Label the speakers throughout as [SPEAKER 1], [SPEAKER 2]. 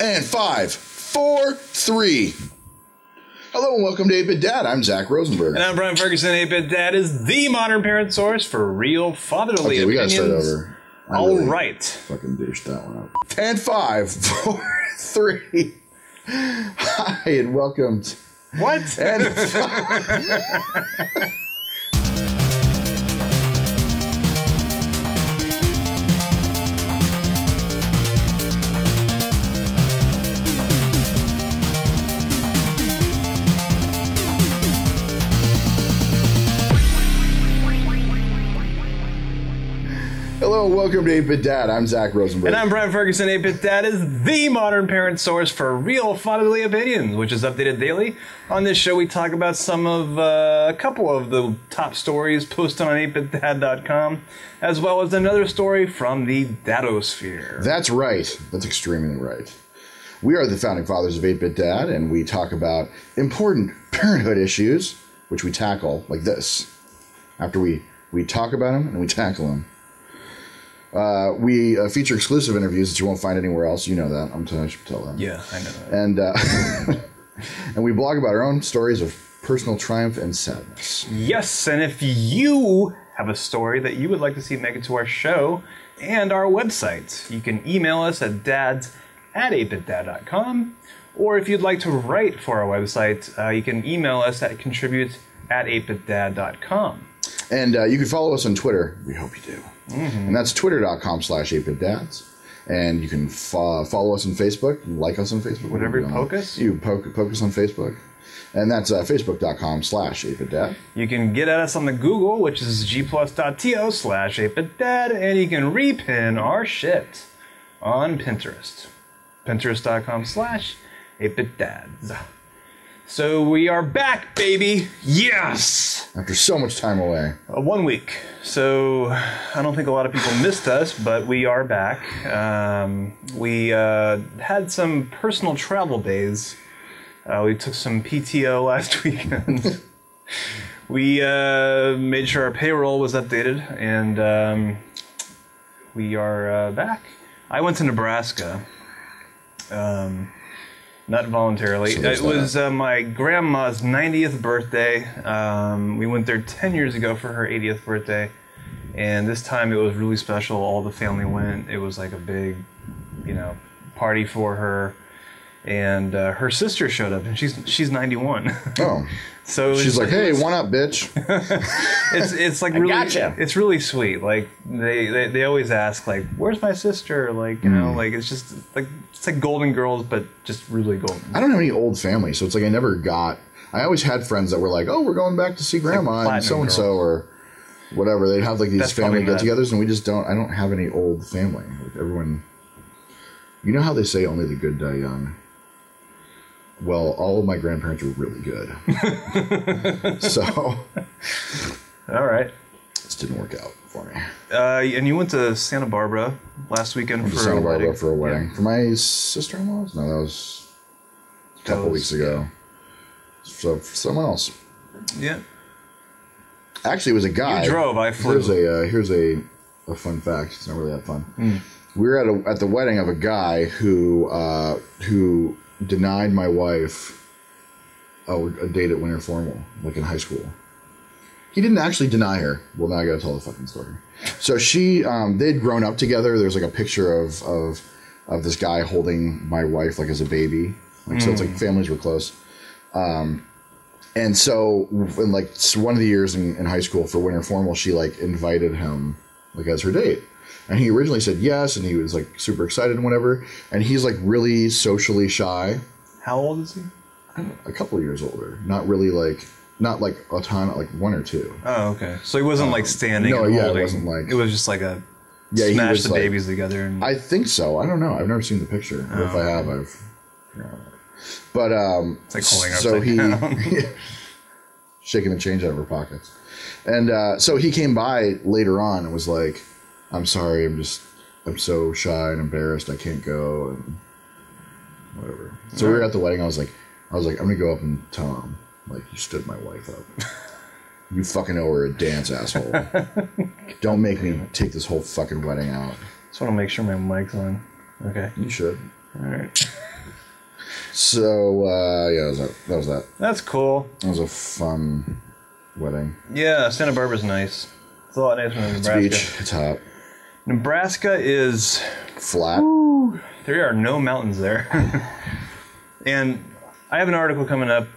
[SPEAKER 1] And 5, 4, 3. Hello and welcome to 8-Bit Dad. I'm Zach Rosenberg.
[SPEAKER 2] And I'm Brian Ferguson. 8-Bit Dad is the modern parent source for real fatherly opinions.
[SPEAKER 1] We gotta start over.
[SPEAKER 2] All right.
[SPEAKER 1] Fucking douche that one up. And 5, 4, 3. Hi and welcome to...
[SPEAKER 2] What?
[SPEAKER 1] And Hello, welcome to 8-Bit Dad. I'm Zach Rosenberg.
[SPEAKER 2] And I'm Brian Ferguson. 8-Bit Dad is the modern parent source for real fatherly opinions, which is updated daily. On this show, we talk about a couple of the top stories posted on 8bitdad.com, as well as another story from the Dadosphere.
[SPEAKER 1] That's right. That's extremely right. We are the founding fathers of 8-Bit Dad, and we talk about important parenthood issues, which we tackle like this. After we talk about them and we tackle them. We feature exclusive interviews that you won't find anywhere else. You know that. I should tell them.
[SPEAKER 2] Yeah, I know that.
[SPEAKER 1] And we blog about our own stories of personal triumph and sadness.
[SPEAKER 2] Yes, and if you have a story that you would like to see make it to our show and our website, you can email us at dads@8bitdad.com. Or if you'd like to write for our website, you can email us at contribute@8bitdad.com.
[SPEAKER 1] And you can follow us on Twitter. We hope you do. Mm-hmm. And that's twitter.com/8bitdads. And you can follow us on Facebook, like us on Facebook.
[SPEAKER 2] Whatever you poke us.
[SPEAKER 1] You poke us on Facebook. And that's facebook.com/8bitdad.
[SPEAKER 2] You can get at us on the Google, which is gplus.to/8bitdad. And you can repin our shit on Pinterest. Pinterest.com/8bitdads. So we are back, baby. Yes!
[SPEAKER 1] After so much time away.
[SPEAKER 2] 1 week. So I don't think a lot of people missed us, but we are back. We had some personal travel days. We took some PTO last weekend. We made sure our payroll was updated, and we are back. I went to Nebraska. Not voluntarily.
[SPEAKER 1] So
[SPEAKER 2] it was my grandma's 90th birthday. We went there 10 years ago for her 80th birthday. And this time it was really special. All the family went. It was like a big, party for her. And her sister showed up, and she's 91.
[SPEAKER 1] Oh.
[SPEAKER 2] So
[SPEAKER 1] she's like, "Hey, one up, bitch."
[SPEAKER 2] it's like really,
[SPEAKER 1] gotcha.
[SPEAKER 2] It's really sweet. Like they always ask, like, "Where's my sister?" Like, like it's just like Golden Girls, but just really golden.
[SPEAKER 1] I don't have any old family, so it's like I always had friends that were like, "Oh, we're going back to see grandma and so and so or whatever." They'd have like these family get-togethers, and we just don't. I don't have any old family. Like everyone, you know how they say only the good die young. Well, all of my grandparents were really good. So.
[SPEAKER 2] All right.
[SPEAKER 1] This didn't work out for me.
[SPEAKER 2] And you went to Santa Barbara last weekend for a wedding.
[SPEAKER 1] For a wedding. Yeah. For my sister-in-law's? No, that was a couple weeks ago. So, for someone else.
[SPEAKER 2] Yeah.
[SPEAKER 1] Actually, it was a guy.
[SPEAKER 2] You drove, I flew.
[SPEAKER 1] Here's a fun fact. It's not really that fun. We were at the wedding of a guy who denied my wife a date at Winter Formal, like in high school. He didn't actually deny her. Well, now I gotta tell the fucking story. So they'd grown up together. There's like a picture of this guy holding my wife like as a baby. So it's like families were close. And so in like one of the years in high school for Winter Formal, she like invited him like as her date. And he originally said yes, and he was like super excited and whatever. And he's like really socially shy.
[SPEAKER 2] How old is he?
[SPEAKER 1] I don't know, a couple of years older. Not really not like a ton, like 1 or 2.
[SPEAKER 2] Oh, okay. So he wasn't like standing.
[SPEAKER 1] No,
[SPEAKER 2] and
[SPEAKER 1] yeah,
[SPEAKER 2] holding.
[SPEAKER 1] it wasn't like.
[SPEAKER 2] It was just like a smash the babies together. And...
[SPEAKER 1] I think so. I don't know. I've never seen the picture. Or if I have, I've. But
[SPEAKER 2] it's like holding down.
[SPEAKER 1] Shaking the change out of her pockets, and so he came by later on and was like, "I'm sorry, I'm so shy and embarrassed, I can't go," and whatever. So we were at the wedding. I was like, I'm gonna go up and tell him, like, you stood my wife up. You fucking owe her a dance, asshole. Don't make me take this whole fucking wedding out.
[SPEAKER 2] Just want to make sure my mic's on. Okay.
[SPEAKER 1] You should.
[SPEAKER 2] All right.
[SPEAKER 1] So, yeah, that was that.
[SPEAKER 2] That's cool.
[SPEAKER 1] That was a fun wedding.
[SPEAKER 2] Yeah, Santa Barbara's nice. It's a lot nicer than Nebraska.
[SPEAKER 1] It's beach. It's hot.
[SPEAKER 2] Nebraska is...
[SPEAKER 1] Flat.
[SPEAKER 2] Woo, there are no mountains there. And I have an article coming up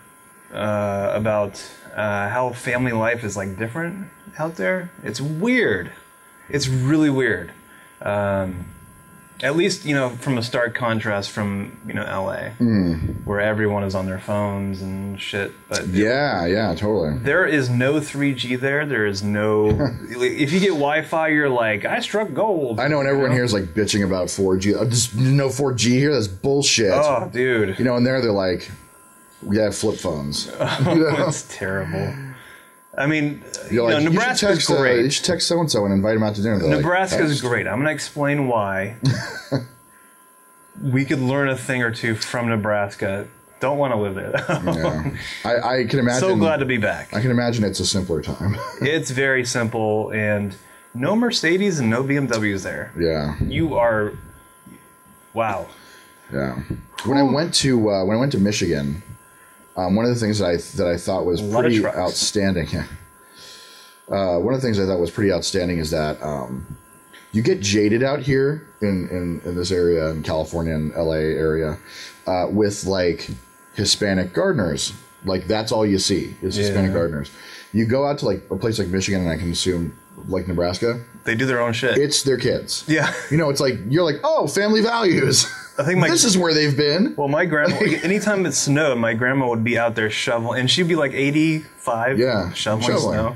[SPEAKER 2] about how family life is like different out there. It's weird. It's really weird. At least, from a stark contrast from, LA, where everyone is on their phones and shit. But
[SPEAKER 1] yeah, totally.
[SPEAKER 2] There is no 3G there. There is no... if you get Wi-Fi, you're like, I struck gold.
[SPEAKER 1] I know, and everyone here is like bitching about 4G. Just no 4G here? That's bullshit.
[SPEAKER 2] Oh, dude.
[SPEAKER 1] And they're like, we have flip phones.
[SPEAKER 2] It's terrible. I mean, Nebraska's great.
[SPEAKER 1] You should text so-and-so and invite him out to dinner.
[SPEAKER 2] Nebraska's great. I'm going to explain why. We could learn a thing or two from Nebraska. Don't want to live there, though.
[SPEAKER 1] Yeah. I can imagine.
[SPEAKER 2] So glad to be back.
[SPEAKER 1] I can imagine it's a simpler time.
[SPEAKER 2] It's very simple, and no Mercedes and no BMWs there.
[SPEAKER 1] Yeah.
[SPEAKER 2] You are... Wow.
[SPEAKER 1] Yeah. When I went to Michigan... one of the things that I thought was pretty outstanding. One of the things I thought was pretty outstanding is that you get jaded out here in this area in California and LA area with like Hispanic gardeners. Like that's all you see is Hispanic gardeners. You go out to like a place like Michigan, and I can assume like Nebraska.
[SPEAKER 2] They do their own shit.
[SPEAKER 1] It's their kids.
[SPEAKER 2] Yeah.
[SPEAKER 1] It's like you're like, oh, family values.
[SPEAKER 2] I think
[SPEAKER 1] this is where they've been.
[SPEAKER 2] Well, my grandma, anytime it snowed, my grandma would be out there shoveling, and she'd be like 85, shoveling snow.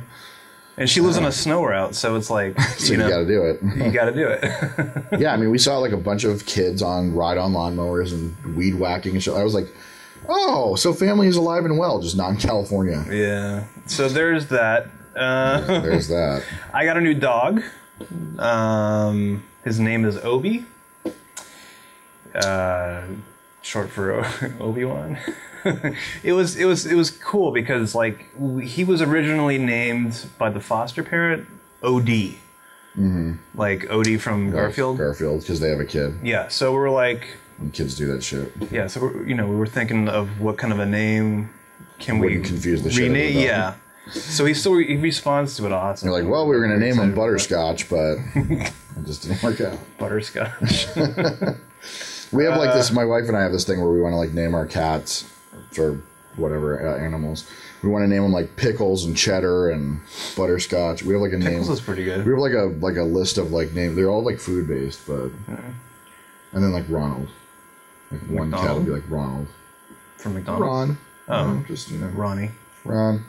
[SPEAKER 2] And she lives on a snow route, so it's like,
[SPEAKER 1] so you got to do it.
[SPEAKER 2] You got to do it.
[SPEAKER 1] Yeah, I mean, we saw like a bunch of kids ride-on lawnmowers and weed whacking and shit. I was like, oh, so family is alive and well, just not in California.
[SPEAKER 2] Yeah. So there's that.
[SPEAKER 1] There's that. I
[SPEAKER 2] got a new dog. His name is Obi. Short for Obi-Wan. It was cool because like he was originally named by the foster parent OD. Like Odie from Garfield.
[SPEAKER 1] Garfield, because they have a kid.
[SPEAKER 2] Yeah, so we're like...
[SPEAKER 1] And kids do that shit.
[SPEAKER 2] Yeah, so we were thinking of what kind of a name can we
[SPEAKER 1] confuse the shit
[SPEAKER 2] rename. Yeah. So he responds to it awesome.
[SPEAKER 1] You're like, well, we were going to name him Butterscotch, but it just didn't work out.
[SPEAKER 2] Butterscotch.
[SPEAKER 1] We have like this, my wife and I have this thing where we want to like name our cats or whatever animals. We want to name them like Pickles and Cheddar and Butterscotch. We have like a name.
[SPEAKER 2] Pickles is pretty good.
[SPEAKER 1] We have like a list of like names. They're all like food based, but and then like Ronald. Like one cat will be like Ronald.
[SPEAKER 2] From McDonald's.
[SPEAKER 1] Ron.
[SPEAKER 2] Oh,
[SPEAKER 1] just
[SPEAKER 2] Ronnie.
[SPEAKER 1] Ron.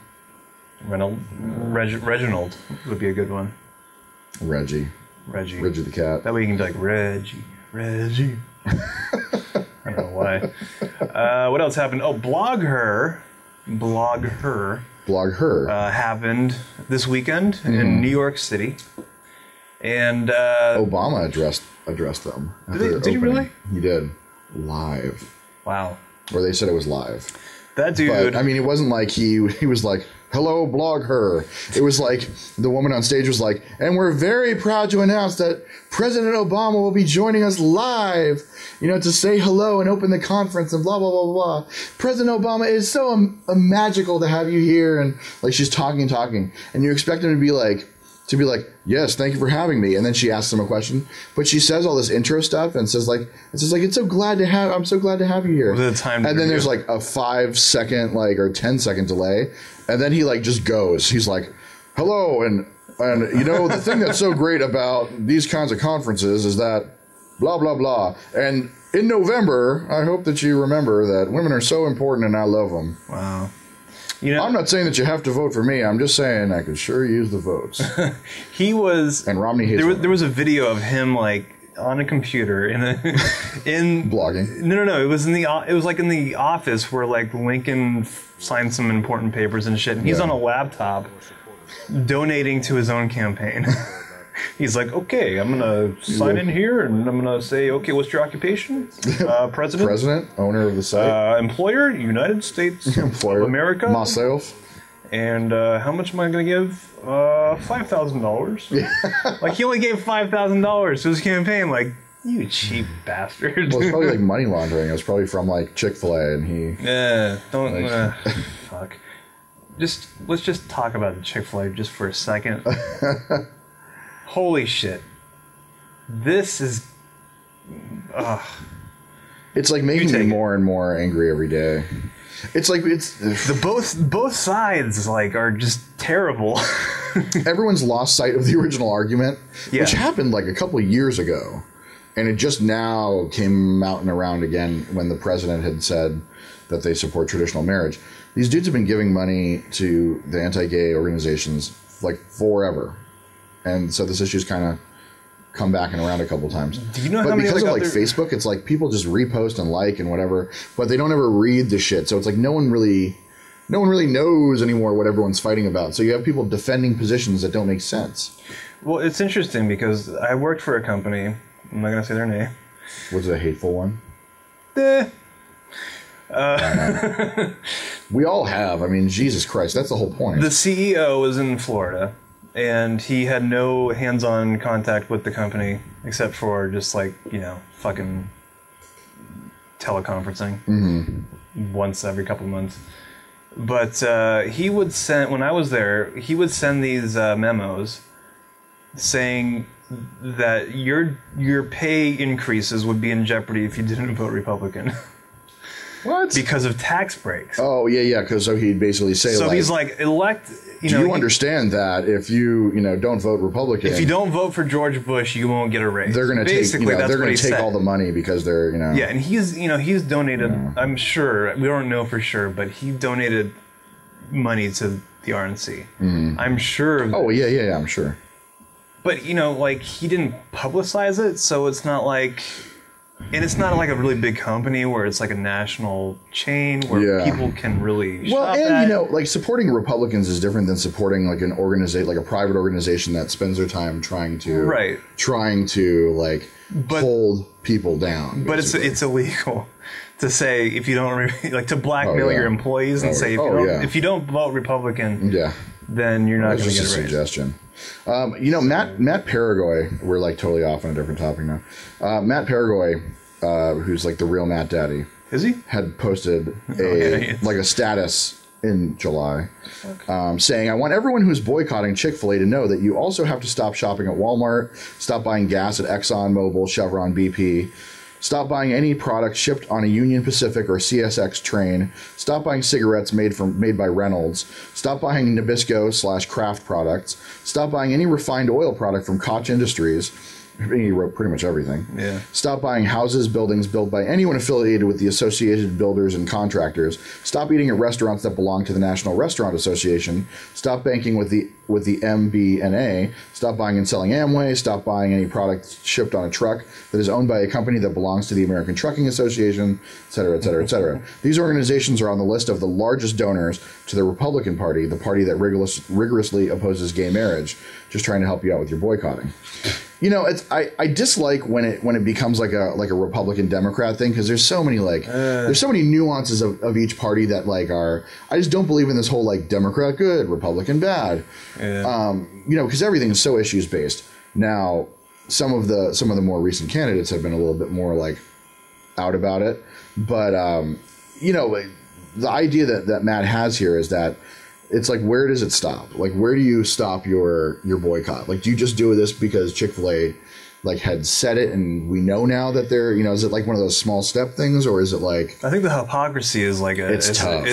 [SPEAKER 2] Reginald would be a good one.
[SPEAKER 1] Reggie the cat.
[SPEAKER 2] That way you can be like Reggie. I don't know why. What else happened? Oh, BlogHer happened this weekend in New York City, and
[SPEAKER 1] Obama addressed them.
[SPEAKER 2] Did he really?
[SPEAKER 1] He did live.
[SPEAKER 2] Wow.
[SPEAKER 1] Or they said it was live.
[SPEAKER 2] That dude.
[SPEAKER 1] But I mean, it wasn't like he was like, hello, BlogHer. It was like the woman on stage was like, and we're very proud to announce that President Obama will be joining us live, to say hello and open the conference and blah, blah, blah, blah. President Obama is so magical to have you here. And like she's talking. And you expect him to be like, yes, thank you for having me. And then she asks him a question, but she says all this intro stuff and says like, I'm so glad to have you here. And then there's like a 5-second or 10-second delay. And then he like just goes. He's like, hello. And the thing that's so great about these kinds of conferences is that blah, blah, blah. And in November, I hope that you remember that women are so important and I love them.
[SPEAKER 2] Wow.
[SPEAKER 1] I'm not saying that you have to vote for me. I'm just saying I could sure use the votes.
[SPEAKER 2] He was...
[SPEAKER 1] And Romney hates
[SPEAKER 2] there was a video of him, on a computer in
[SPEAKER 1] blogging.
[SPEAKER 2] No. It was in the office where, Lincoln signed some important papers and shit. And he's on a laptop donating to his own campaign. He's like, okay, I'm going to sign in here, and I'm going to say, okay, what's your occupation? President?
[SPEAKER 1] President, owner of the site.
[SPEAKER 2] Employer, United States
[SPEAKER 1] Employer,
[SPEAKER 2] of America.
[SPEAKER 1] Myself.
[SPEAKER 2] And how much am I going to give? $5,000. He only gave $5,000 to his campaign. You cheap bastard.
[SPEAKER 1] Well, it's probably like money laundering. It was probably from like Chick-Fil-A, and he.
[SPEAKER 2] Yeah, don't. Fuck. Let's just talk about the Chick-Fil-A just for a second. Holy shit! This is.
[SPEAKER 1] It's like making me more and more angry every day. It's like it's
[SPEAKER 2] both sides like are just terrible.
[SPEAKER 1] Everyone's lost sight of the original argument, which happened like a couple of years ago. And it just now came out and around again when the president had said that they support traditional marriage. These dudes have been giving money to the anti-gay organizations like forever. And so this issue's kind of come back and around a couple times.
[SPEAKER 2] Do you know how many
[SPEAKER 1] because of like Facebook, it's like people just repost and like and whatever, but they don't ever read the shit. So it's like no one really knows anymore what everyone's fighting about. So you have people defending positions that don't make sense.
[SPEAKER 2] Well, it's interesting because I worked for a company. I'm not going to say their name.
[SPEAKER 1] Was it a hateful one? We all have. I mean, Jesus Christ, that's the whole point.
[SPEAKER 2] The CEO was in Florida, and he had no hands-on contact with the company except for just like, fucking teleconferencing once every couple of months. But he would send, when I was there, he would send these memos saying that your pay increases would be in jeopardy if you didn't vote Republican.
[SPEAKER 1] What?
[SPEAKER 2] Because of tax breaks.
[SPEAKER 1] Oh, yeah. Because so he'd basically say,
[SPEAKER 2] so he's like, elect.
[SPEAKER 1] Do you understand that if you don't vote Republican,
[SPEAKER 2] if you don't vote for George Bush, you won't get a raise.
[SPEAKER 1] They're going to take all the money because they're
[SPEAKER 2] Yeah, and he's donated. I'm sure we don't know for sure, but he donated money to the RNC. I'm sure.
[SPEAKER 1] Oh yeah, I'm sure.
[SPEAKER 2] But like he didn't publicize it, so it's not like, and it's not like a really big company where it's like a national chain where people can really shop at.
[SPEAKER 1] Like supporting Republicans is different than supporting like an organization, like a private organization that spends their time trying to hold people down.
[SPEAKER 2] But it's illegal to say if you don't to blackmail your employees and say if you don't vote Republican, then you're not going to get a raise.
[SPEAKER 1] Suggestion. Matt Paragoy, we're like totally off on a different topic now. Matt Paragoy, who's like the real Matt Daddy,
[SPEAKER 2] is he?
[SPEAKER 1] had posted a status in July saying, "I want everyone who's boycotting Chick-fil-A to know that you also have to stop shopping at Walmart, stop buying gas at Exxon Mobil, Chevron, BP. Stop buying any product shipped on a Union Pacific or CSX train. Stop buying cigarettes made by Reynolds. Stop buying Nabisco/Kraft products. Stop buying any refined oil product from Koch Industries." He wrote pretty much everything.
[SPEAKER 2] Yeah.
[SPEAKER 1] Stop buying houses, buildings built by anyone affiliated with the Associated Builders and Contractors. Stop eating at restaurants that belong to the National Restaurant Association. Stop banking with the MBNA. Stop buying and selling Amway. Stop buying any product shipped on a truck that is owned by a company that belongs to the American Trucking Association, et cetera, et cetera, et cetera. These organizations are on the list of the largest donors to the Republican Party, the party that rigorously opposes gay marriage. Just trying to help you out with your boycotting. I dislike when it becomes like a Republican Democrat thing, because there's so many there's so many nuances of each party that I just don't believe in this whole Democrat good, Republican bad.
[SPEAKER 2] Yeah.
[SPEAKER 1] Because everything is so issues based. Now, some of the more recent candidates have been a little bit more out about it, but the idea that Matt has here is that it's where does it stop? Where do you stop your boycott? Do you just do this because Chick-fil-A had said it and we know now that they're, is it one of those small step things, or is it
[SPEAKER 2] I think the hypocrisy is
[SPEAKER 1] it's tough.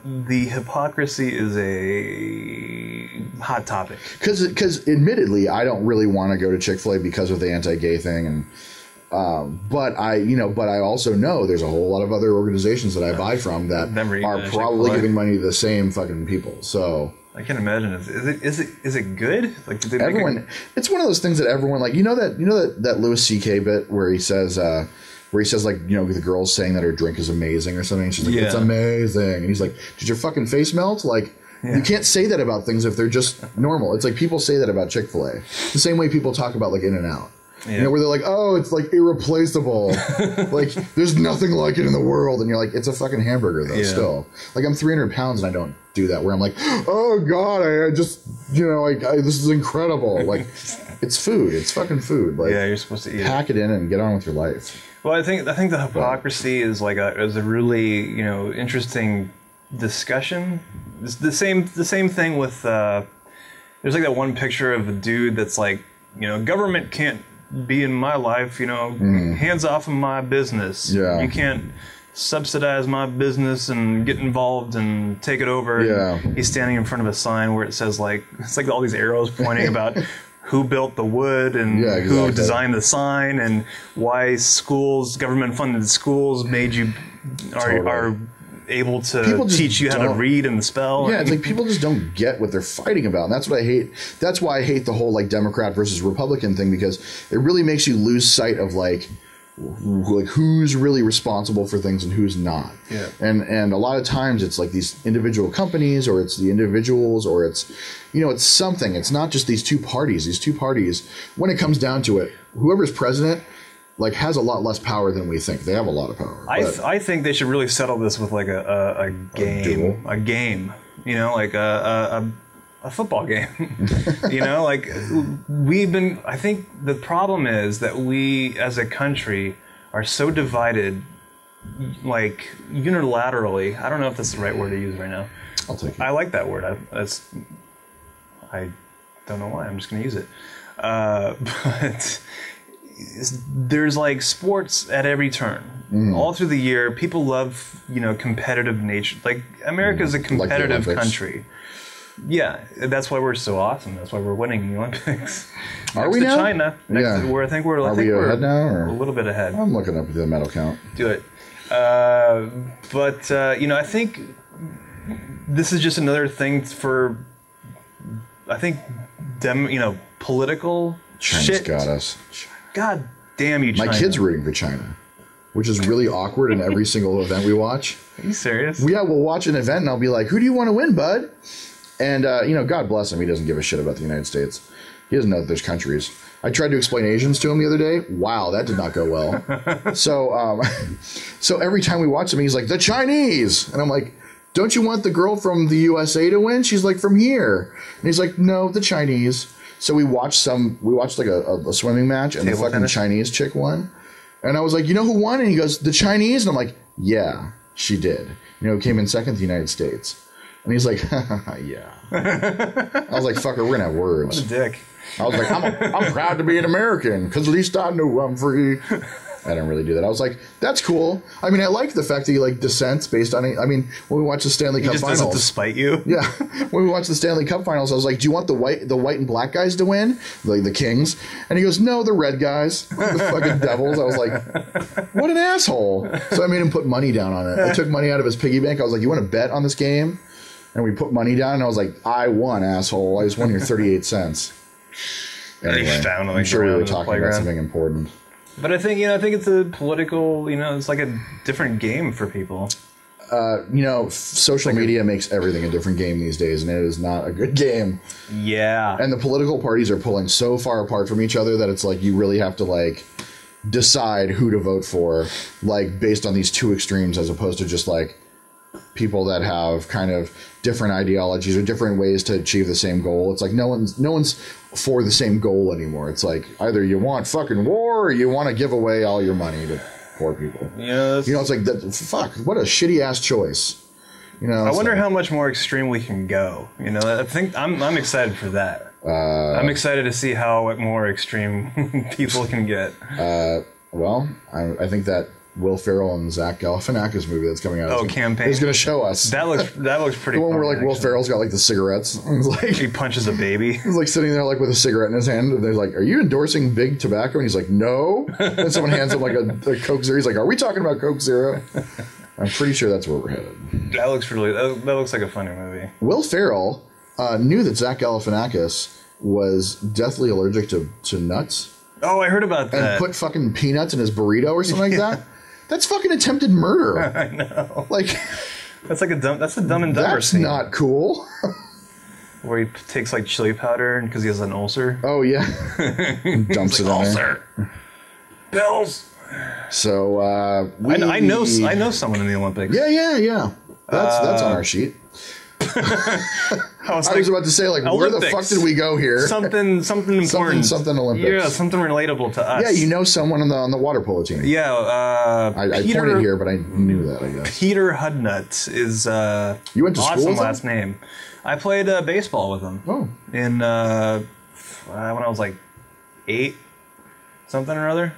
[SPEAKER 2] The hypocrisy is a hot topic.
[SPEAKER 1] Because admittedly, I don't really want to go to Chick-fil-A because of the anti-gay thing, and but I also know there's a whole lot of other organizations that I buy from that are probably giving money to the same fucking people. So
[SPEAKER 2] I can't imagine. Is it good? Did they
[SPEAKER 1] everyone? It's one of those things that everyone that Louis C.K. bit where he says the girl's saying that her drink is amazing or something. She's like, it's amazing, and he's like, did your fucking face melt? You can't say that about things if they're just normal. It's people say that about Chick-fil-A the same way people talk about In-N-Out.
[SPEAKER 2] Yeah.
[SPEAKER 1] Where they're like, oh, it's irreplaceable. There's nothing like it in the world. And you're like, it's a fucking hamburger, though, still. I'm 300 pounds and I don't do that. Where I'm like, oh, God, I just, this is incredible. It's food. It's fucking food. Like,
[SPEAKER 2] yeah, you're supposed to eat
[SPEAKER 1] pack it in and get on with your life.
[SPEAKER 2] Well, I think the hypocrisy is like is a really interesting discussion. It's the same thing with there's like that one picture of a dude that's like, government can't be in my life, hands off of my business.
[SPEAKER 1] Yeah.
[SPEAKER 2] You can't subsidize my business and get involved and take it over.
[SPEAKER 1] Yeah.
[SPEAKER 2] And he's standing in front of a sign where it says it's like all these arrows pointing about who built the wood and who designed the sign and why government funded schools made you are able to teach you how to read and spell.
[SPEAKER 1] Yeah, it's like people just don't get what they're fighting about. And that's what I hate. That's why I hate the whole like Democrat versus Republican thing, because it really makes you lose sight of like who's really responsible for things and who's not.
[SPEAKER 2] Yeah.
[SPEAKER 1] And a lot of times it's like these individual companies, or it's the individuals, or it's it's something. It's not just these two parties. These two parties, when it comes down to it, whoever's president like has a lot less power than we think. They have a lot of power.
[SPEAKER 2] I think they should really settle this with like a game. A game. Like a football game. Like I think the problem is that we as a country are so divided, like unilaterally. I don't know if that's the right word to use right now.
[SPEAKER 1] I'll take it.
[SPEAKER 2] I like that word. I don't know why. I'm just going to use it. But there's like sports at every turn. All through the year, people love, competitive nature. Like America's a competitive country. Yeah, that's why we're so awesome. That's why we're winning the Olympics.
[SPEAKER 1] Are we now?
[SPEAKER 2] China. I think we're
[SPEAKER 1] ahead now, or?
[SPEAKER 2] A little bit ahead.
[SPEAKER 1] I'm looking up the medal count.
[SPEAKER 2] Do it. But I think this is just another thing for, I think, political
[SPEAKER 1] China's
[SPEAKER 2] shit.
[SPEAKER 1] got us.
[SPEAKER 2] God damn you, China.
[SPEAKER 1] My kid's rooting for China, which is really awkward in every single event we watch.
[SPEAKER 2] Are you serious?
[SPEAKER 1] Yeah, we'll watch an event and I'll be like, who do you want to win, bud? And, God bless him. He doesn't give a shit about the United States. He doesn't know that there's countries. I tried to explain Asians to him the other day. Wow, that did not go well. So every time we watch him, he's like, the Chinese. And I'm like, don't you want the girl from the USA to win? She's like, from here. And he's like, no, the Chinese. So we watched like a swimming match, and the fucking Chinese chick won. And I was like, you know who won? And he goes, the Chinese? And I'm like, yeah, she did. Came in second, the United States. And he's like, yeah. I was like, fucker, we're going to have words.
[SPEAKER 2] What a dick.
[SPEAKER 1] I was like, I'm proud to be an American, because at least I know I'm free. I didn't really do that. I was like, that's cool. I mean, I like the fact that he like dissents based on it. I mean, when we watch the Stanley Cup finals,
[SPEAKER 2] does it to spite you.
[SPEAKER 1] Yeah, when we watch the Stanley Cup finals, I was like, do you want the white and black guys to win, like the Kings? And he goes, no, the red guys, the fucking Devils. I was like, what an asshole. So I made him put money down on it. I took money out of his piggy bank. I was like, you want to bet on this game? And we put money down, and I was like, I won, asshole. I just won your 38 cents. Anyway, I'm sure we were talking about something important.
[SPEAKER 2] But I think it's a political, it's like a different game for people.
[SPEAKER 1] Social media makes everything a different game these days, and it is not a good game.
[SPEAKER 2] Yeah.
[SPEAKER 1] And the political parties are pulling so far apart from each other that it's like you really have to like decide who to vote for, like based on these two extremes, as opposed to just like people that have kind of different ideologies or different ways to achieve the same goal. It's like no one's for the same goal anymore. It's like either you want fucking war or you want to give away all your money to poor people.
[SPEAKER 2] Yeah,
[SPEAKER 1] it's like that. Fuck, what a shitty ass choice.
[SPEAKER 2] I wonder how much more extreme we can go. I think I'm excited for that. I'm excited to see how more extreme people can get.
[SPEAKER 1] Well, I think that Will Ferrell and Zach Galifianakis movie that's coming out.
[SPEAKER 2] Campaign.
[SPEAKER 1] He's going to show us.
[SPEAKER 2] That looks pretty.
[SPEAKER 1] The one where like
[SPEAKER 2] actually.
[SPEAKER 1] Will Ferrell's got like the cigarettes.
[SPEAKER 2] He punches a baby.
[SPEAKER 1] He's like sitting there like with a cigarette in his hand, and they're like, "Are you endorsing big tobacco?" And he's like, "No." And someone hands him like a Coke Zero. He's like, "Are we talking about Coke Zero?" I'm pretty sure that's where we're headed.
[SPEAKER 2] That looks like a funny movie.
[SPEAKER 1] Will Ferrell knew that Zach Galifianakis was deathly allergic to nuts.
[SPEAKER 2] Oh, I heard about that.
[SPEAKER 1] And put fucking peanuts in his burrito or something like that. That's fucking attempted murder.
[SPEAKER 2] I know.
[SPEAKER 1] Like,
[SPEAKER 2] that's a Dumb and Dumber
[SPEAKER 1] that's
[SPEAKER 2] scene.
[SPEAKER 1] That's not cool.
[SPEAKER 2] Where he takes like chili powder because he has an ulcer.
[SPEAKER 1] Oh yeah, dumps it in
[SPEAKER 2] ulcer.
[SPEAKER 1] There.
[SPEAKER 2] Pills.
[SPEAKER 1] So
[SPEAKER 2] I know someone in the Olympics.
[SPEAKER 1] Yeah. That's on our sheet.
[SPEAKER 2] I was
[SPEAKER 1] about to say, like,
[SPEAKER 2] Olympics.
[SPEAKER 1] where the fuck did we go here?
[SPEAKER 2] Something important.
[SPEAKER 1] Something Olympics.
[SPEAKER 2] Yeah, something relatable to us.
[SPEAKER 1] Yeah, you know someone on the water polo team.
[SPEAKER 2] Yeah,
[SPEAKER 1] I pointed here, but I knew that, I guess.
[SPEAKER 2] Peter Hudnut is
[SPEAKER 1] you went to
[SPEAKER 2] awesome
[SPEAKER 1] school with
[SPEAKER 2] last
[SPEAKER 1] him?
[SPEAKER 2] name. I played baseball with him.
[SPEAKER 1] Oh.
[SPEAKER 2] In when I was like 8, something or other.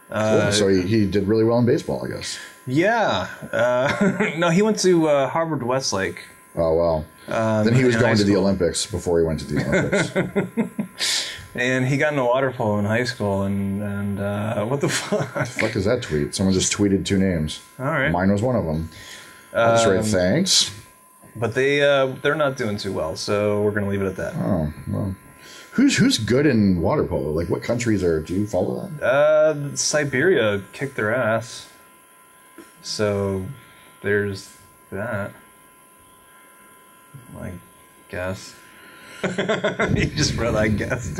[SPEAKER 1] Cool. So he did really well in baseball, I guess.
[SPEAKER 2] Yeah. No, he went to Harvard Westlake.
[SPEAKER 1] Oh, well. Then he was going to the Olympics before he went to the Olympics.
[SPEAKER 2] And he got into water polo in high school, and what the fuck?
[SPEAKER 1] What the fuck is that tweet? Someone just tweeted 2 names.
[SPEAKER 2] All right.
[SPEAKER 1] Mine was one of them. I'll just write thanks.
[SPEAKER 2] But they're not doing too well, so we're gonna leave it at that.
[SPEAKER 1] Oh, well. Who's good in water polo? Like, what countries do you follow that?
[SPEAKER 2] Siberia kicked their ass. So there's that. I guess. You just wrote I guess.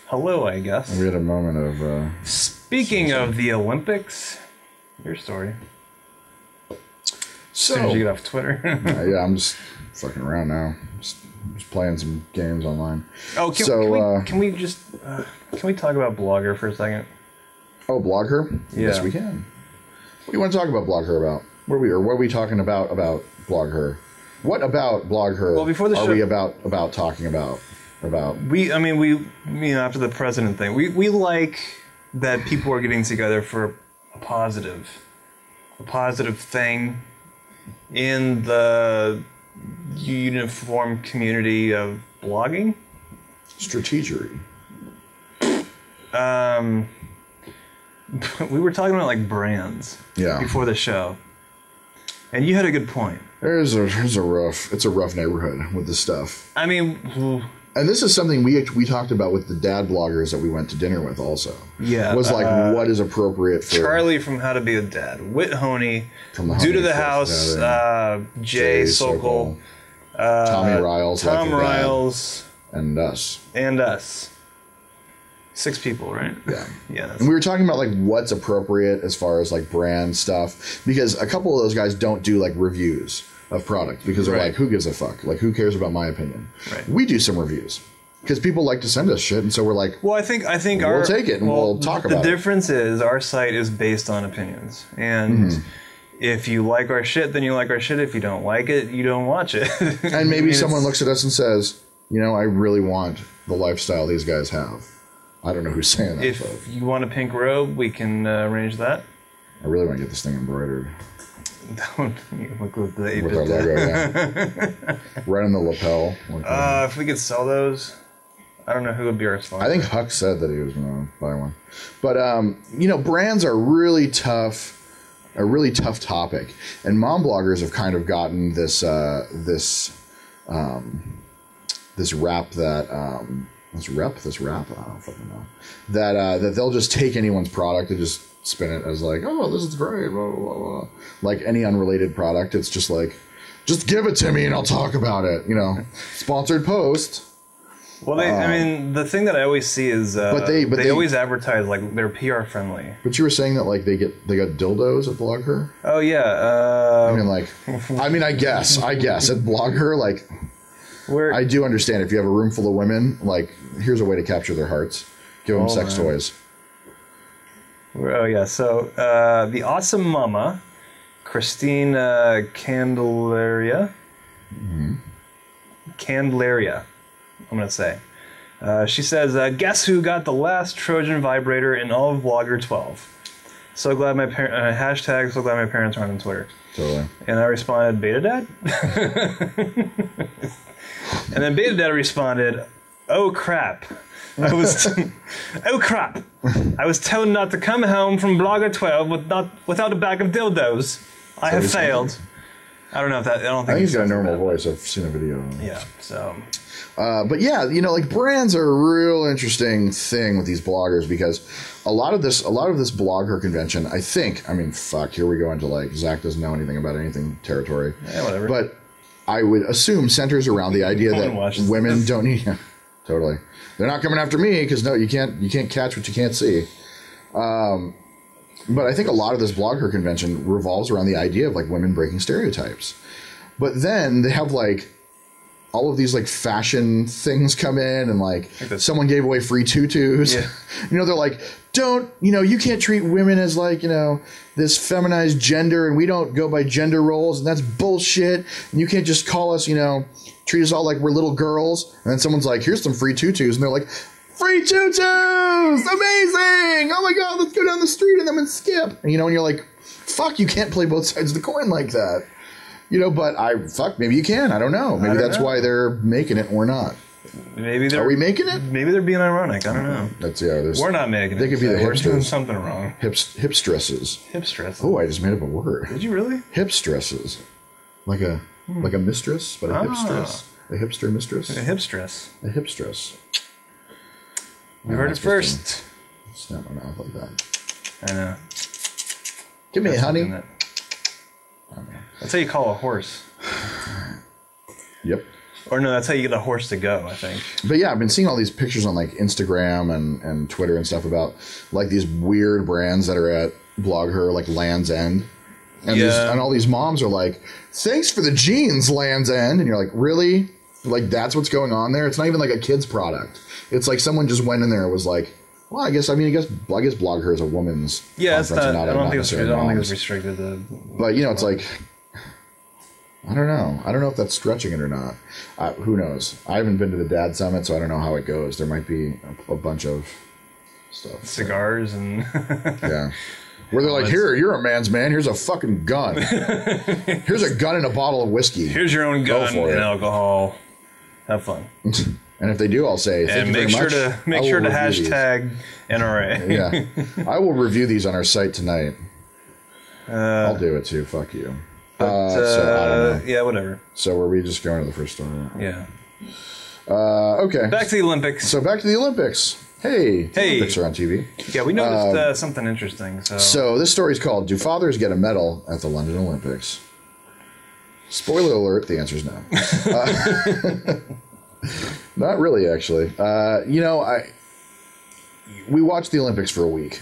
[SPEAKER 2] Hello, I guess.
[SPEAKER 1] We had a moment of...
[SPEAKER 2] Speaking of the Olympics, your story.
[SPEAKER 1] So,
[SPEAKER 2] as soon as you get off Twitter.
[SPEAKER 1] Yeah, I'm just fucking around now. Just playing some games online.
[SPEAKER 2] Oh, can we talk about BlogHer for a second?
[SPEAKER 1] Oh, BlogHer?
[SPEAKER 2] Yeah.
[SPEAKER 1] Yes, we can. What do you want to talk about BlogHer about? What are we talking about BlogHer? What about BlogHer
[SPEAKER 2] Well, before the show,
[SPEAKER 1] are we about talking about?
[SPEAKER 2] We after the president thing, we like that people are getting together for a positive thing in the uniform community of blogging.
[SPEAKER 1] Strategery.
[SPEAKER 2] We were talking about like brands before the show, and you had a good point.
[SPEAKER 1] It's a rough neighborhood with this stuff.
[SPEAKER 2] I mean,
[SPEAKER 1] and this is something we talked about with the dad bloggers that we went to dinner with also.
[SPEAKER 2] Yeah.
[SPEAKER 1] Was like what is appropriate for
[SPEAKER 2] Charlie from How to Be a Dad, Whit Honey,
[SPEAKER 1] from the
[SPEAKER 2] Due to the House, Jay Sokol,
[SPEAKER 1] Tommy Riles,
[SPEAKER 2] Tom Riles,
[SPEAKER 1] and us.
[SPEAKER 2] 6 people, right?
[SPEAKER 1] Yeah.
[SPEAKER 2] Yeah.
[SPEAKER 1] And we were talking about like what's appropriate as far as like brand stuff, because a couple of those guys don't do like reviews of product because they're like, who gives a fuck? Like, who cares about my opinion?
[SPEAKER 2] Right.
[SPEAKER 1] We do some reviews because people like to send us shit, and so we're like,
[SPEAKER 2] well, I think
[SPEAKER 1] we'll take it and we'll talk about it.
[SPEAKER 2] The difference is our site is based on opinions, and if you like our shit, then you like our shit. If you don't like it, you don't watch it.
[SPEAKER 1] And maybe someone looks at us and says, you know, I really want the lifestyle these guys have. I don't know who's saying that.
[SPEAKER 2] If you want a pink robe, we can arrange that.
[SPEAKER 1] I really want to get this thing embroidered.
[SPEAKER 2] Don't look with the 8-bit
[SPEAKER 1] with our logo, yeah. Right on the lapel.
[SPEAKER 2] If we could sell those, I don't know who would be our sponsor.
[SPEAKER 1] I think Huck said that he was going to buy one. But, you know, brands are really tough, a really tough topic. And mom bloggers have kind of gotten this rap that... This rap? I don't fucking know. That they'll just take anyone's product and just spin it as like, oh, this is great, blah, blah, blah. Like any unrelated product, it's just like, just give it to me and I'll talk about it, you know. Sponsored post.
[SPEAKER 2] Well, I mean, the thing that I always see is but they always advertise like they're PR friendly.
[SPEAKER 1] But you were saying that like they got dildos at BlogHer?
[SPEAKER 2] Oh yeah.
[SPEAKER 1] I guess at BlogHer, like, I do understand if you have a room full of women, like, here's a way to capture their hearts. Give them sex toys.
[SPEAKER 2] Oh, yeah. So, the awesome mama, Christine Candelaria. Candelaria, I'm going to say. She says, guess who got the last Trojan vibrator in all of BlogHer 12? So glad my hashtag, so glad my parents aren't on Twitter.
[SPEAKER 1] Totally.
[SPEAKER 2] And I responded, Beta Dad? And then Beta Dad responded, oh crap. I was told not to come home from BlogHer 12 without a bag of dildos. I have failed. I don't know if that... I think
[SPEAKER 1] he's got a normal voice. I've seen a video.
[SPEAKER 2] Yeah, so...
[SPEAKER 1] But yeah, you know, like brands are a real interesting thing with these bloggers because a lot of this BlogHer convention, I think, I mean, fuck, here we go into like Zach doesn't know anything about anything territory.
[SPEAKER 2] Yeah, whatever.
[SPEAKER 1] But I would assume centers around the idea that women don't need... Yeah, totally. They're not coming after me because no, you can't catch what you can't see. But I think a lot of this BlogHer convention revolves around the idea of like women breaking stereotypes. But then they have like all of these like fashion things come in, and like someone gave away free tutus.
[SPEAKER 2] Yeah.
[SPEAKER 1] You know, they're like, don't, you know, you can't treat women as like, you know, this feminized gender, and we don't go by gender roles, and that's bullshit. And you can't just call us, you know, treat us all like we're little girls. And then someone's like, here's some free tutus, and they're like, free tutus, amazing! Oh my god, let's go down the street in them and skip. And you know, and you're like, fuck, you can't play both sides of the coin like that. You know, but maybe you can. I don't know. Maybe that's why they're making it and we're not.
[SPEAKER 2] Maybe they're...
[SPEAKER 1] Are we making it?
[SPEAKER 2] Maybe they're being ironic. I don't know.
[SPEAKER 1] We're
[SPEAKER 2] not making it.
[SPEAKER 1] They could be the hipsters.
[SPEAKER 2] We're doing something wrong.
[SPEAKER 1] Hipstresses.
[SPEAKER 2] Hipstresses.
[SPEAKER 1] Oh, I just made up a word.
[SPEAKER 2] Did you really?
[SPEAKER 1] Hipstresses. Like a mistress, but a hipstress. A hipster mistress.
[SPEAKER 2] A hipstress.
[SPEAKER 1] A hipstress.
[SPEAKER 2] You heard it first.
[SPEAKER 1] Snap my mouth like that.
[SPEAKER 2] I know.
[SPEAKER 1] Give me a honey.
[SPEAKER 2] That's how you call a horse.
[SPEAKER 1] Yep.
[SPEAKER 2] Or no, that's how you get a horse to go, I think.
[SPEAKER 1] But yeah, I've been seeing all these pictures on like Instagram and Twitter and stuff about like these weird brands that are at BlogHer, like Land's End. And, and all these moms are like, thanks for the jeans, Land's End. And you're like, really? Like, that's what's going on there? It's not even like a kid's product. It's like someone just went in there and was like, well, I guess BlogHer is a woman's
[SPEAKER 2] conference.
[SPEAKER 1] I
[SPEAKER 2] don't think it's restricted to...
[SPEAKER 1] But, you know, it's like... I don't know. I don't know if that's stretching it or not. Who knows? I haven't been to the Dad Summit, so I don't know how it goes. There might be a bunch of stuff.
[SPEAKER 2] Cigars and...
[SPEAKER 1] yeah. Where they're like, here, you're a man's man. Here's a fucking gun. Here's a gun and a bottle of whiskey.
[SPEAKER 2] Here's your own gun and alcohol. Have fun.
[SPEAKER 1] And if they do, I'll say, thank you very much.
[SPEAKER 2] Make sure to hashtag NRA.
[SPEAKER 1] Yeah. I will review these on our site tonight. I'll do it too. Fuck you.
[SPEAKER 2] So I don't know. Yeah, whatever.
[SPEAKER 1] So were we just going to the first story?
[SPEAKER 2] Yeah.
[SPEAKER 1] Okay.
[SPEAKER 2] Back to the Olympics.
[SPEAKER 1] So back to the Olympics. Hey. Olympics are on TV.
[SPEAKER 2] Yeah, we noticed something interesting.
[SPEAKER 1] So this story is called, Do Fathers Get a Medal at the London Olympics? Spoiler alert, the answer is no. Not really, actually. You know, we watched the Olympics for a week.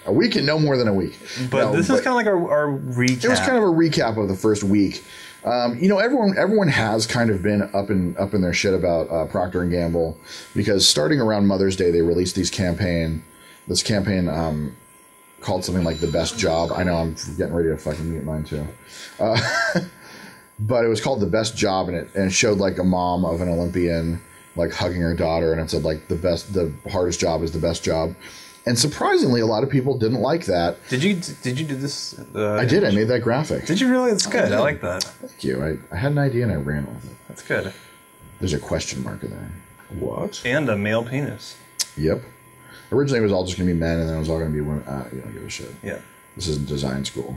[SPEAKER 1] A week and no more than a week.
[SPEAKER 2] But this is kind of like our recap.
[SPEAKER 1] It was kind of a recap of the first week. You know, everyone has kind of been up in their shit about Procter & Gamble, because starting around Mother's Day, they released this campaign called something like The Best Job. I know I'm getting ready to fucking mute mine too. But it was called The Best Job, and it showed like a mom of an Olympian like hugging her daughter, and it said like the hardest job is the best job. And surprisingly, a lot of people didn't like that.
[SPEAKER 2] Did you do this?
[SPEAKER 1] I did. I made that graphic.
[SPEAKER 2] Did you really? That's good. I like that.
[SPEAKER 1] Thank you. I had an idea and I ran with it.
[SPEAKER 2] That's good.
[SPEAKER 1] There's a question mark in there. What?
[SPEAKER 2] And a male penis.
[SPEAKER 1] Yep. Originally, it was all just going to be men, and then it was all going to be women. You don't give a shit.
[SPEAKER 2] Yeah.
[SPEAKER 1] This isn't design school.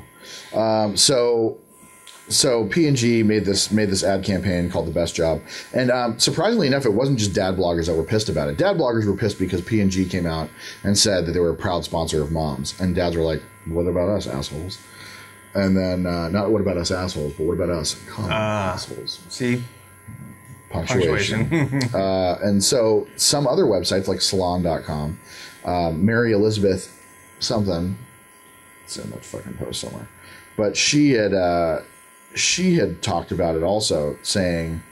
[SPEAKER 1] So P&G made this ad campaign called The Best Job, and surprisingly enough, it wasn't just dad bloggers that were pissed about it. Dad bloggers were pissed because P&G came out and said that they were a proud sponsor of moms, and dads were like, "What about us, assholes?" And then not what about us assholes, but what about us assholes?
[SPEAKER 2] See,
[SPEAKER 1] punctuation. And so some other websites like Salon.com, Mary Elizabeth something, it's in that fucking post somewhere, but she had talked about it also, saying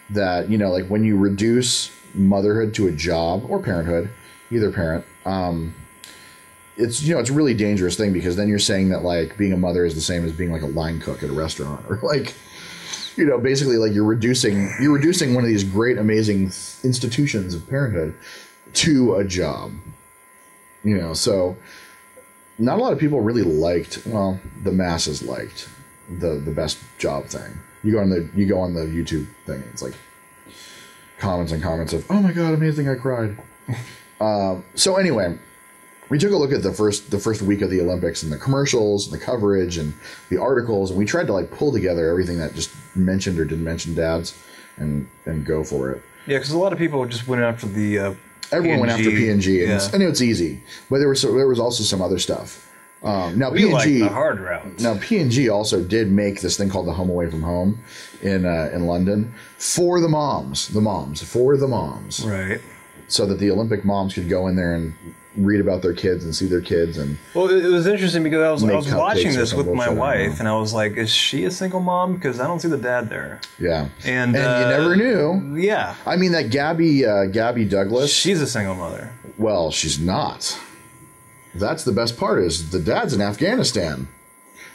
[SPEAKER 1] that, you know, like when you reduce motherhood to a job or parenthood, either parent, it's, you know, it's a really dangerous thing, because then you're saying that like being a mother is the same as being like a line cook at a restaurant, or like, you know, basically like you're reducing one of these great, amazing institutions of parenthood to a job, you know. So not a lot of people really liked, well, the masses liked the Best Job thing. You go on the YouTube thing, and it's like comments and comments of, oh my god, amazing, I cried. So anyway, we took a look at the first week of the Olympics, and the commercials and the coverage and the articles, and we tried to like pull together everything that just mentioned or didn't mention dads and go for it.
[SPEAKER 2] Yeah, because a lot of people just went after the
[SPEAKER 1] everyone went after P&G, and
[SPEAKER 2] yeah.
[SPEAKER 1] I know it's easy, but there was also some other stuff. Now
[SPEAKER 2] we
[SPEAKER 1] P&G,
[SPEAKER 2] like the hard route.
[SPEAKER 1] Now P&G also did make this thing called the Home Away from Home in London for the moms, for the moms.
[SPEAKER 2] Right.
[SPEAKER 1] so that the Olympic moms could go in there and read about their kids and see their kids. And
[SPEAKER 2] well, it was interesting because I was watching this with my
[SPEAKER 1] bullshit,
[SPEAKER 2] wife, and I was like, is she a single mom? Because I don't see the dad there.
[SPEAKER 1] Yeah.
[SPEAKER 2] And
[SPEAKER 1] you never knew.
[SPEAKER 2] Yeah.
[SPEAKER 1] I mean, that Gabby Douglas.
[SPEAKER 2] She's a single mother.
[SPEAKER 1] Well, she's not. That's the best part, is the dad's in Afghanistan.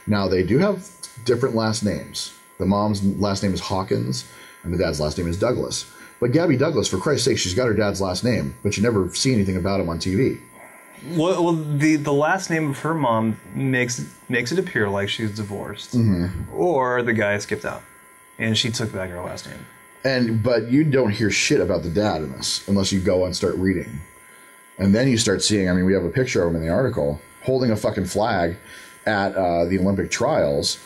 [SPEAKER 1] Now, they do have different last names. The mom's last name is Hawkins, and the dad's last name is Douglas. But Gabby Douglas, for Christ's sake, she's got her dad's last name, but you never see anything about him on TV.
[SPEAKER 2] Well, the last name of her mom makes it appear like she's divorced, or the guy skipped out, and she took back her last name.
[SPEAKER 1] But you don't hear shit about the dad in this unless you go and start reading, and then you start seeing. I mean, we have a picture of him in the article holding a fucking flag at the Olympic trials,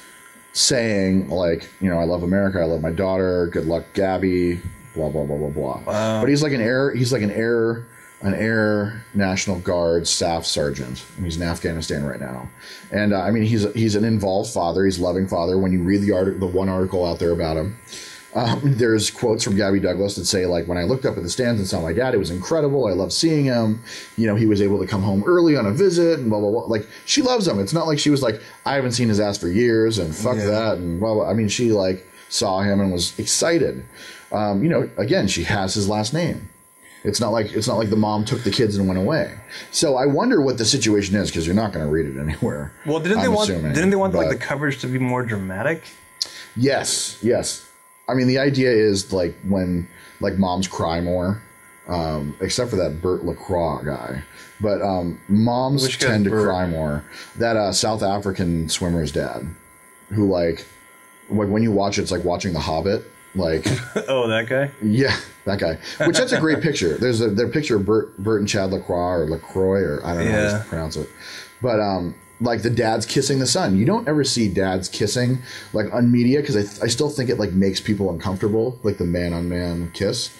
[SPEAKER 1] saying like, you know, I love America, I love my daughter, good luck, Gabby, blah blah blah blah blah. Wow. But he's like an Air National Guard staff sergeant, and he's in Afghanistan right now. And I mean, he's an involved father. He's a loving father. When you read the one article out there about him, there's quotes from Gabby Douglas that say, like, when I looked up at the stands and saw my dad, it was incredible. I loved seeing him. You know, he was able to come home early on a visit and blah blah blah. Like, she loves him. It's not like she was like, I haven't seen his ass for years and fuck that and blah blah. I mean, she like saw him and was excited. You know, again, she has his last name. It's not like the mom took the kids and went away. So I wonder what the situation is, because you're not going to read it anywhere.
[SPEAKER 2] Well, didn't they want like the coverage to be more dramatic?
[SPEAKER 1] Yes. I mean, the idea is like when like moms cry more, except for that Bert LaCroix guy. But moms tend to cry more. That South African swimmer's dad, who like when you watch it, it's like watching The Hobbit. Like,
[SPEAKER 2] oh, that guy?
[SPEAKER 1] Yeah, that guy. Which, that's a great picture. There's their picture of Bert and Chad LaCroix, or I don't know how to pronounce it. But like the dad's kissing the son. You don't ever see dads kissing like on media, because I still think it like makes people uncomfortable, like the man on man kiss.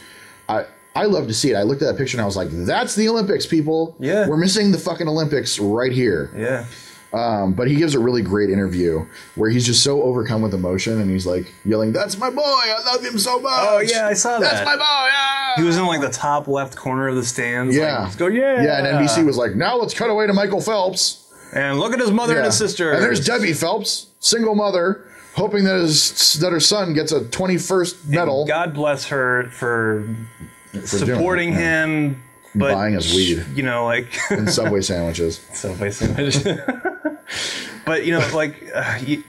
[SPEAKER 1] I love to see it. I looked at that picture and I was like, that's the Olympics, people. Yeah, we're missing the fucking Olympics right here.
[SPEAKER 2] Yeah.
[SPEAKER 1] But he gives a really great interview where he's just so overcome with emotion, and he's like yelling, "That's my boy! I love him so much!"
[SPEAKER 2] Oh yeah, I saw that.
[SPEAKER 1] That's my boy! Yeah!
[SPEAKER 2] He was in like the top left corner of the stands.
[SPEAKER 1] Yeah,
[SPEAKER 2] like, let's go, yeah.
[SPEAKER 1] Yeah, and NBC was like, "Now let's cut away to Michael Phelps,
[SPEAKER 2] and look at his mother and his sister."
[SPEAKER 1] And there's Debbie Phelps, single mother, hoping that her son gets a 21st medal.
[SPEAKER 2] And God bless her for supporting him. But
[SPEAKER 1] buying his weed,
[SPEAKER 2] you know, like
[SPEAKER 1] and Subway sandwiches.
[SPEAKER 2] But you know, like,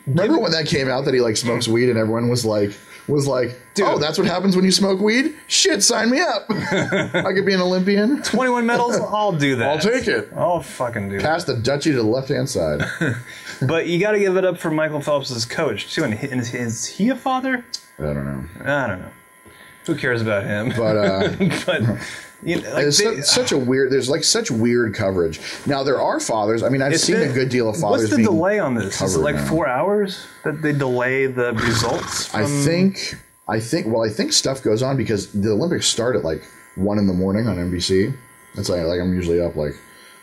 [SPEAKER 1] remember when that came out that he like smokes weed, and everyone was like, dude, oh, that's what happens when you smoke weed? Shit, sign me up. I could be an Olympian.
[SPEAKER 2] 21 medals, I'll do that.
[SPEAKER 1] I'll take it.
[SPEAKER 2] I'll fucking do it.
[SPEAKER 1] Pass the duchy to the left-hand side.
[SPEAKER 2] But you got to give it up for Michael Phelps' coach too. And is he a father?
[SPEAKER 1] I don't know.
[SPEAKER 2] Who cares about him?
[SPEAKER 1] But
[SPEAKER 2] you know, like
[SPEAKER 1] there's such weird coverage. Now there are fathers. I mean, I've seen a good deal of fathers.
[SPEAKER 2] What's the delay on this? Is it like 4 hours that they delay the results? From...
[SPEAKER 1] I think stuff goes on because the Olympics start at like 1 a.m. on NBC. That's like I'm usually up. Like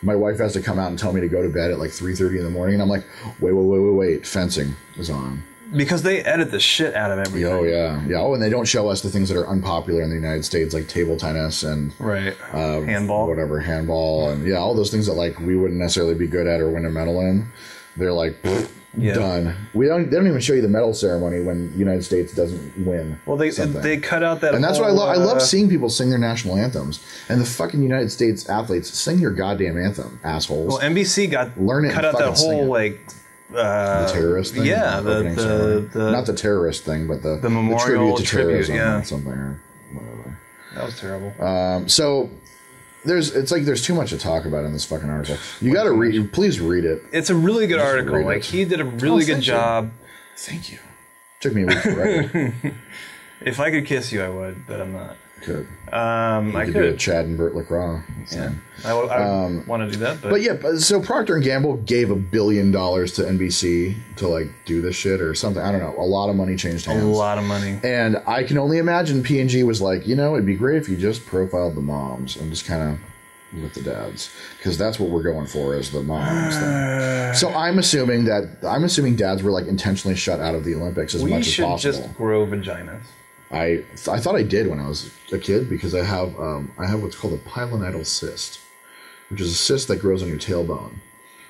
[SPEAKER 1] my wife has to come out and tell me to go to bed at like 3:30 in the morning, and I'm like, wait, fencing is on.
[SPEAKER 2] Because they edit the shit out of everything.
[SPEAKER 1] Oh, yeah. Oh, and they don't show us the things that are unpopular in the United States, like table tennis and...
[SPEAKER 2] handball.
[SPEAKER 1] Whatever, handball. And, all those things that, like, we wouldn't necessarily be good at or win a medal in. They're like, done. They don't even show you the medal ceremony when the United States doesn't win.
[SPEAKER 2] Well, they cut out that.
[SPEAKER 1] And that's what I love. I love seeing people sing their national anthems. And the fucking United States athletes sing your goddamn anthem, assholes.
[SPEAKER 2] Well, NBC cut out that whole, like...
[SPEAKER 1] the terrorist thing?
[SPEAKER 2] Yeah,
[SPEAKER 1] not the terrorist thing, but the
[SPEAKER 2] memorial
[SPEAKER 1] tribute to terrorism or something, or whatever.
[SPEAKER 2] That was terrible.
[SPEAKER 1] So there's too much to talk about in this fucking article. You got to please read it.
[SPEAKER 2] It's a really good article. Like, he did a really good job.
[SPEAKER 1] Thank you. Took me a week to write it.
[SPEAKER 2] If I could kiss you, I would, but I'm not.
[SPEAKER 1] Could.
[SPEAKER 2] I could
[SPEAKER 1] be a Chad and Bert LaCroix.
[SPEAKER 2] Yeah. I want to do that,
[SPEAKER 1] but yeah. So Procter and Gamble gave $1 billion to NBC to like do this shit or something. I don't know. A lot of money changed hands.
[SPEAKER 2] A lot of money.
[SPEAKER 1] And I can only imagine P&G was like, it'd be great if you just profiled the moms and just kind of with the dads, because that's what we're going for is the moms thing. So I'm assuming dads were like intentionally shut out of the Olympics as much as possible.
[SPEAKER 2] We should just grow vaginas.
[SPEAKER 1] I thought I did when I was a kid because I have what's called a pilonidal cyst, which is a cyst that grows on your tailbone.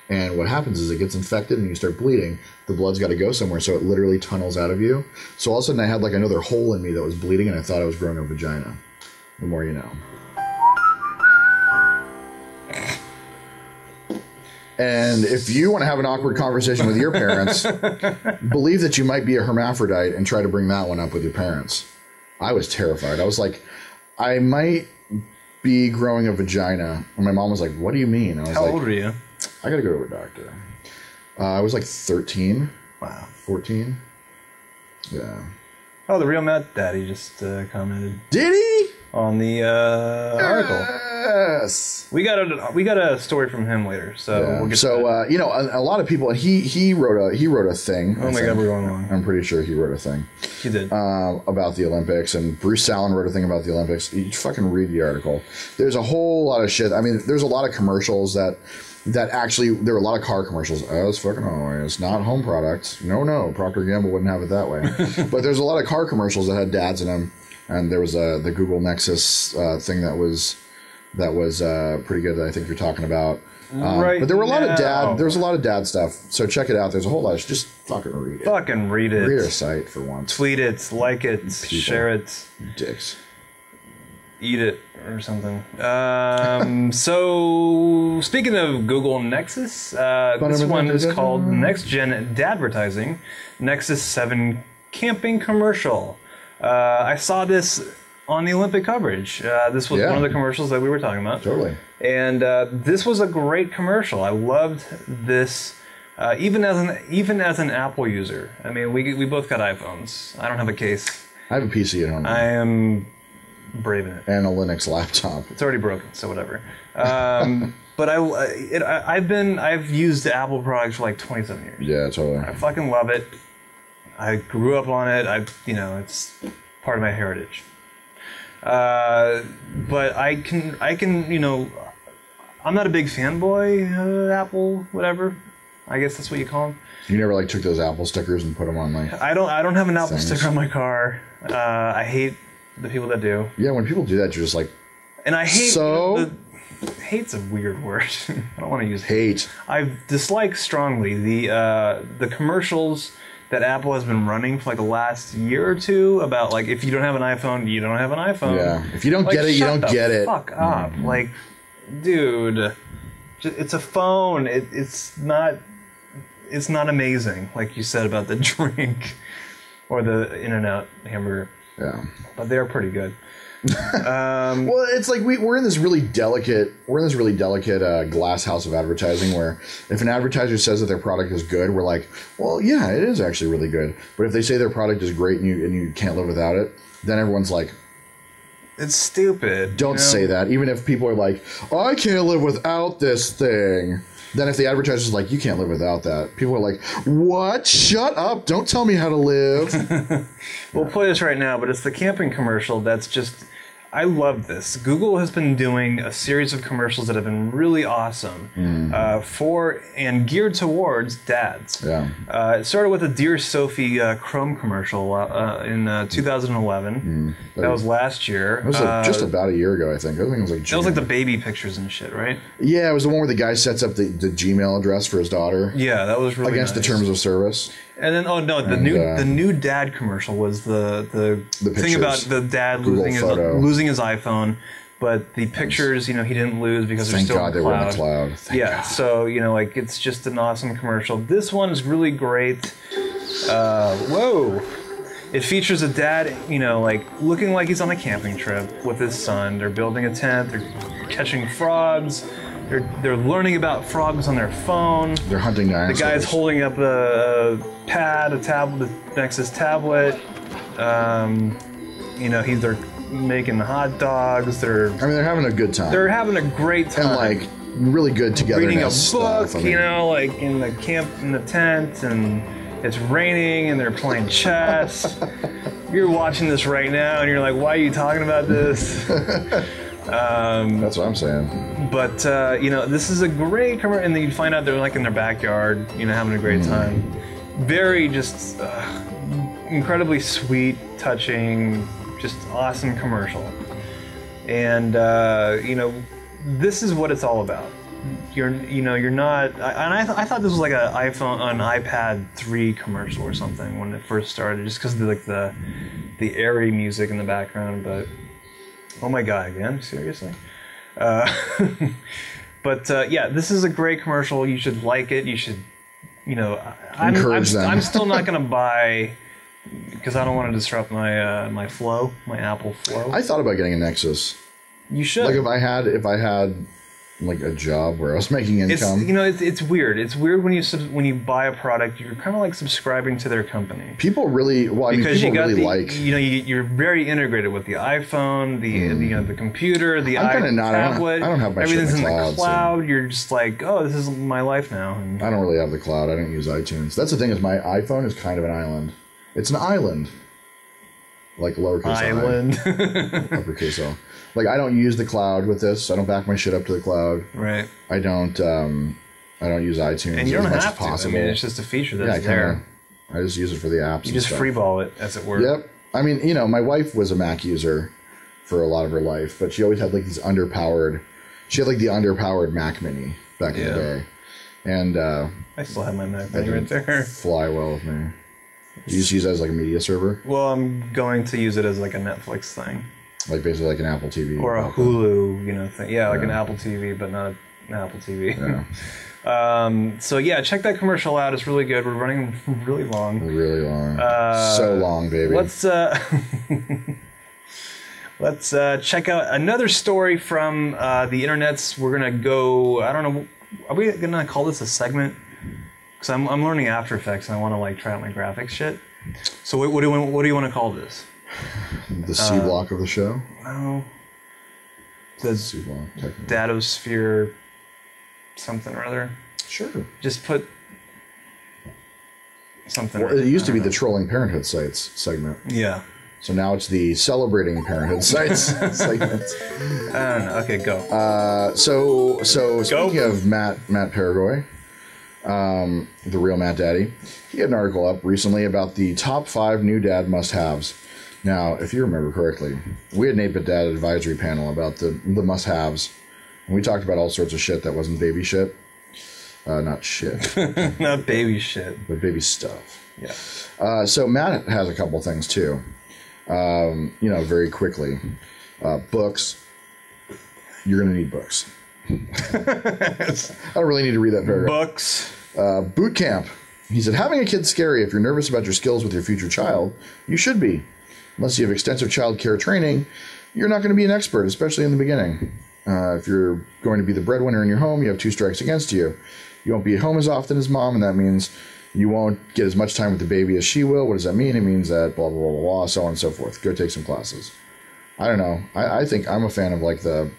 [SPEAKER 1] And what happens is it gets infected and you start bleeding. The blood's got to go somewhere, so it literally tunnels out of you. So all of a sudden I had like another hole in me that was bleeding, and I thought I was growing a vagina. The more you know. And if you want to have an awkward conversation with your parents, believe that you might be a hermaphrodite and try to bring that one up with your parents. I was terrified. I was like, I might be growing a vagina. And my mom was like, what do you mean? I was
[SPEAKER 2] How
[SPEAKER 1] like,
[SPEAKER 2] old were you?
[SPEAKER 1] I got to go to a doctor. I was like 13.
[SPEAKER 2] Wow.
[SPEAKER 1] 14. Yeah.
[SPEAKER 2] Oh, the real Matt Daddy just commented.
[SPEAKER 1] Did he?
[SPEAKER 2] On the article.
[SPEAKER 1] Yes.
[SPEAKER 2] We got a story from him later, so we'll get to that.
[SPEAKER 1] You know, a lot of people, and he wrote a thing.
[SPEAKER 2] Oh my God, we're going long.
[SPEAKER 1] I'm pretty sure he wrote a thing.
[SPEAKER 2] He did.
[SPEAKER 1] About the Olympics, and Bruce Allen wrote a thing about the Olympics. You fucking read the article. There's a whole lot of shit. I mean, there's a lot of commercials that actually, there were a lot of car commercials. As fucking always, not home products. No, Procter & Gamble wouldn't have it that way. But there's a lot of car commercials that had dads in them. And there was the Google Nexus thing that was pretty good that I think you're talking about.
[SPEAKER 2] Right.
[SPEAKER 1] But there were a lot of dad. There was a lot of dad stuff. So check it out. There's a whole lot. Just fucking read it.
[SPEAKER 2] Fucking read it.
[SPEAKER 1] Read our site for once.
[SPEAKER 2] Tweet it, like it, share it,
[SPEAKER 1] dicks.
[SPEAKER 2] Eat it or something. So speaking of Google Nexus, this one is called Gen Dadvertising Nexus 7 Camping Commercial. I saw this on the Olympic coverage. This was one of the commercials that we were talking about.
[SPEAKER 1] Totally.
[SPEAKER 2] And this was a great commercial. I loved this, even as an Apple user. I mean, we both got iPhones. I don't have a case.
[SPEAKER 1] I have a PC at home.
[SPEAKER 2] I am braving it.
[SPEAKER 1] And a Linux laptop.
[SPEAKER 2] It's already broken, so whatever. But I've used the Apple products for like 27 years.
[SPEAKER 1] Yeah, totally.
[SPEAKER 2] I fucking love it. I grew up on it. It's part of my heritage. But I can, I'm not a big fanboy, Apple, whatever. I guess that's what you call them.
[SPEAKER 1] You never like took those Apple stickers and put them on like.
[SPEAKER 2] I don't have an Apple sticker on my car. I hate the people that do.
[SPEAKER 1] Yeah, when people do that, you're just like.
[SPEAKER 2] And I hate. Hate's a weird word. I don't want to use
[SPEAKER 1] hate.
[SPEAKER 2] I dislike strongly the commercials that Apple has been running for like the last year or two about like if you don't have an iPhone, you don't have an iPhone.
[SPEAKER 1] Yeah, if you don't get it, you don't get it.
[SPEAKER 2] Fuck up, like, dude. It's a phone. It's not amazing like you said about the drink or the In-N-Out hamburger.
[SPEAKER 1] Yeah,
[SPEAKER 2] but they are pretty good.
[SPEAKER 1] Well, it's like we're in this really delicate glass house of advertising where if an advertiser says that their product is good, we're like, well, yeah, it is actually really good. But if they say their product is great and you can't live without it, then everyone's like,
[SPEAKER 2] it's stupid.
[SPEAKER 1] Don't say that. Even if people are like, oh, I can't live without this thing. Then if the advertiser's like, you can't live without that, people are like, what? Shut up. Don't tell me how to live.
[SPEAKER 2] We'll play this right now, but it's the camping commercial that's just... I love this. Google has been doing a series of commercials that have been really awesome for and geared towards dads.
[SPEAKER 1] Yeah.
[SPEAKER 2] It started with a Dear Sophie Chrome commercial in 2011. That was last year.
[SPEAKER 1] It was just about a year ago, I think. I think it was like June.
[SPEAKER 2] That was like the baby pictures and shit, right?
[SPEAKER 1] Yeah, it was the one where the guy sets up the Gmail address for his daughter.
[SPEAKER 2] Yeah, that was really
[SPEAKER 1] against
[SPEAKER 2] nice.
[SPEAKER 1] the terms of service.
[SPEAKER 2] And then, the new dad commercial was the thing about the dad losing his iPhone, but the pictures, he didn't lose because they're still in the cloud. Thank God they were in the cloud. Thank God. So like it's just an awesome commercial. This one is really great. Whoa! It features a dad, like looking like he's on a camping trip with his son. They're building a tent. They're catching frogs. They're learning about frogs on their phone.
[SPEAKER 1] They're hunting dinosaurs.
[SPEAKER 2] The guy's holding up a tablet, the Nexus tablet. They're making hot dogs. They're
[SPEAKER 1] having a good time.
[SPEAKER 2] They're having a great time.
[SPEAKER 1] And like really good togetherness.
[SPEAKER 2] Reading a book,
[SPEAKER 1] stuff.
[SPEAKER 2] like in the camp, in the tent, and it's raining, and they're playing chess. You're watching this right now, and you're like, "Why are you talking about this?"
[SPEAKER 1] That's what I'm saying.
[SPEAKER 2] But this is a great commercial, and then you find out they're like in their backyard, having a great time. Very just incredibly sweet, touching, just awesome commercial. And you know, this is what it's all about. You're not. I thought this was like an iPad 3 commercial or something when it first started, just because of like the airy music in the background. But oh my god, again, seriously. But yeah, this is a great commercial. You should like it. You should, you know,
[SPEAKER 1] encourage them.
[SPEAKER 2] I'm still not going to buy because I don't want to disrupt my my flow, my Apple flow.
[SPEAKER 1] I thought about getting a Nexus.
[SPEAKER 2] You should.
[SPEAKER 1] Like if I had like a job where I was making income.
[SPEAKER 2] It's weird. It's weird when you buy a product, you're kind of like subscribing to their company.
[SPEAKER 1] People really,
[SPEAKER 2] you're very integrated with the iPhone, the computer, the tablet.
[SPEAKER 1] I don't have my
[SPEAKER 2] everything's
[SPEAKER 1] shit
[SPEAKER 2] in
[SPEAKER 1] the
[SPEAKER 2] the cloud. So. You're just like, oh, this is my life now. And
[SPEAKER 1] I don't really have the cloud. I don't use iTunes. That's the thing is my iPhone is kind of an island. It's an island. Like lowercase
[SPEAKER 2] island.
[SPEAKER 1] Uppercase O. Like I don't use the cloud with this. I don't back my shit up to the cloud.
[SPEAKER 2] Right.
[SPEAKER 1] I don't use iTunes
[SPEAKER 2] and you don't
[SPEAKER 1] as much
[SPEAKER 2] have
[SPEAKER 1] as possible.
[SPEAKER 2] To. I mean, it's just a feature that's there.
[SPEAKER 1] I just use it for the apps.
[SPEAKER 2] You just freeball it, as it were.
[SPEAKER 1] Yep. I mean, you know, my wife was a Mac user for a lot of her life, but she always had like these underpowered. She had like the underpowered Mac Mini back in the day, and
[SPEAKER 2] I still have my Mac Mini right there.
[SPEAKER 1] Fly well with me. You just use it as like a media server?
[SPEAKER 2] Well, I'm going to use it as like a Netflix thing.
[SPEAKER 1] Like basically like an Apple TV.
[SPEAKER 2] Or a Hulu, thing. Yeah, like an Apple TV, but not an Apple TV.
[SPEAKER 1] Yeah.
[SPEAKER 2] So yeah, check that commercial out. It's really good. We're running really long.
[SPEAKER 1] Really long. So long, baby.
[SPEAKER 2] Let's check out another story from the internets. We're gonna go. I don't know. Are we gonna call this a segment? Because I'm learning After Effects and I want to like try out my graphics shit. So what do you want to call this?
[SPEAKER 1] The C block of the show?
[SPEAKER 2] No. The
[SPEAKER 1] C block.
[SPEAKER 2] Datosphere something or other.
[SPEAKER 1] Sure.
[SPEAKER 2] Just put something.
[SPEAKER 1] Well, it used to be the Trolling Parenthood Sites segment.
[SPEAKER 2] Yeah.
[SPEAKER 1] So now it's the Celebrating Parenthood Sites segment.
[SPEAKER 2] I don't know. Okay, go.
[SPEAKER 1] So speaking of Matt Paragoy, the real Matt Daddy, he had an article up recently about the top 5 new dad must-haves. Now, if you remember correctly, we had an 8-Bit Dad advisory panel about the must-haves, and we talked about all sorts of shit that wasn't baby shit. Not shit.
[SPEAKER 2] Not baby shit.
[SPEAKER 1] But baby stuff.
[SPEAKER 2] Yeah.
[SPEAKER 1] So Matt has a couple things, too. Very quickly. Books. You're going to need books. I don't really need to read that paragraph.
[SPEAKER 2] Books.
[SPEAKER 1] Boot camp. He said, having a kid's scary. If you're nervous about your skills with your future child, you should be. Unless you have extensive child care training, you're not going to be an expert, especially in the beginning. If you're going to be the breadwinner in your home, you have 2 strikes against you. You won't be at home as often as mom, and that means you won't get as much time with the baby as she will. What does that mean? It means that blah, blah, blah, blah, blah, so on and so forth. Go take some classes. I don't know. I think I'm a fan of like the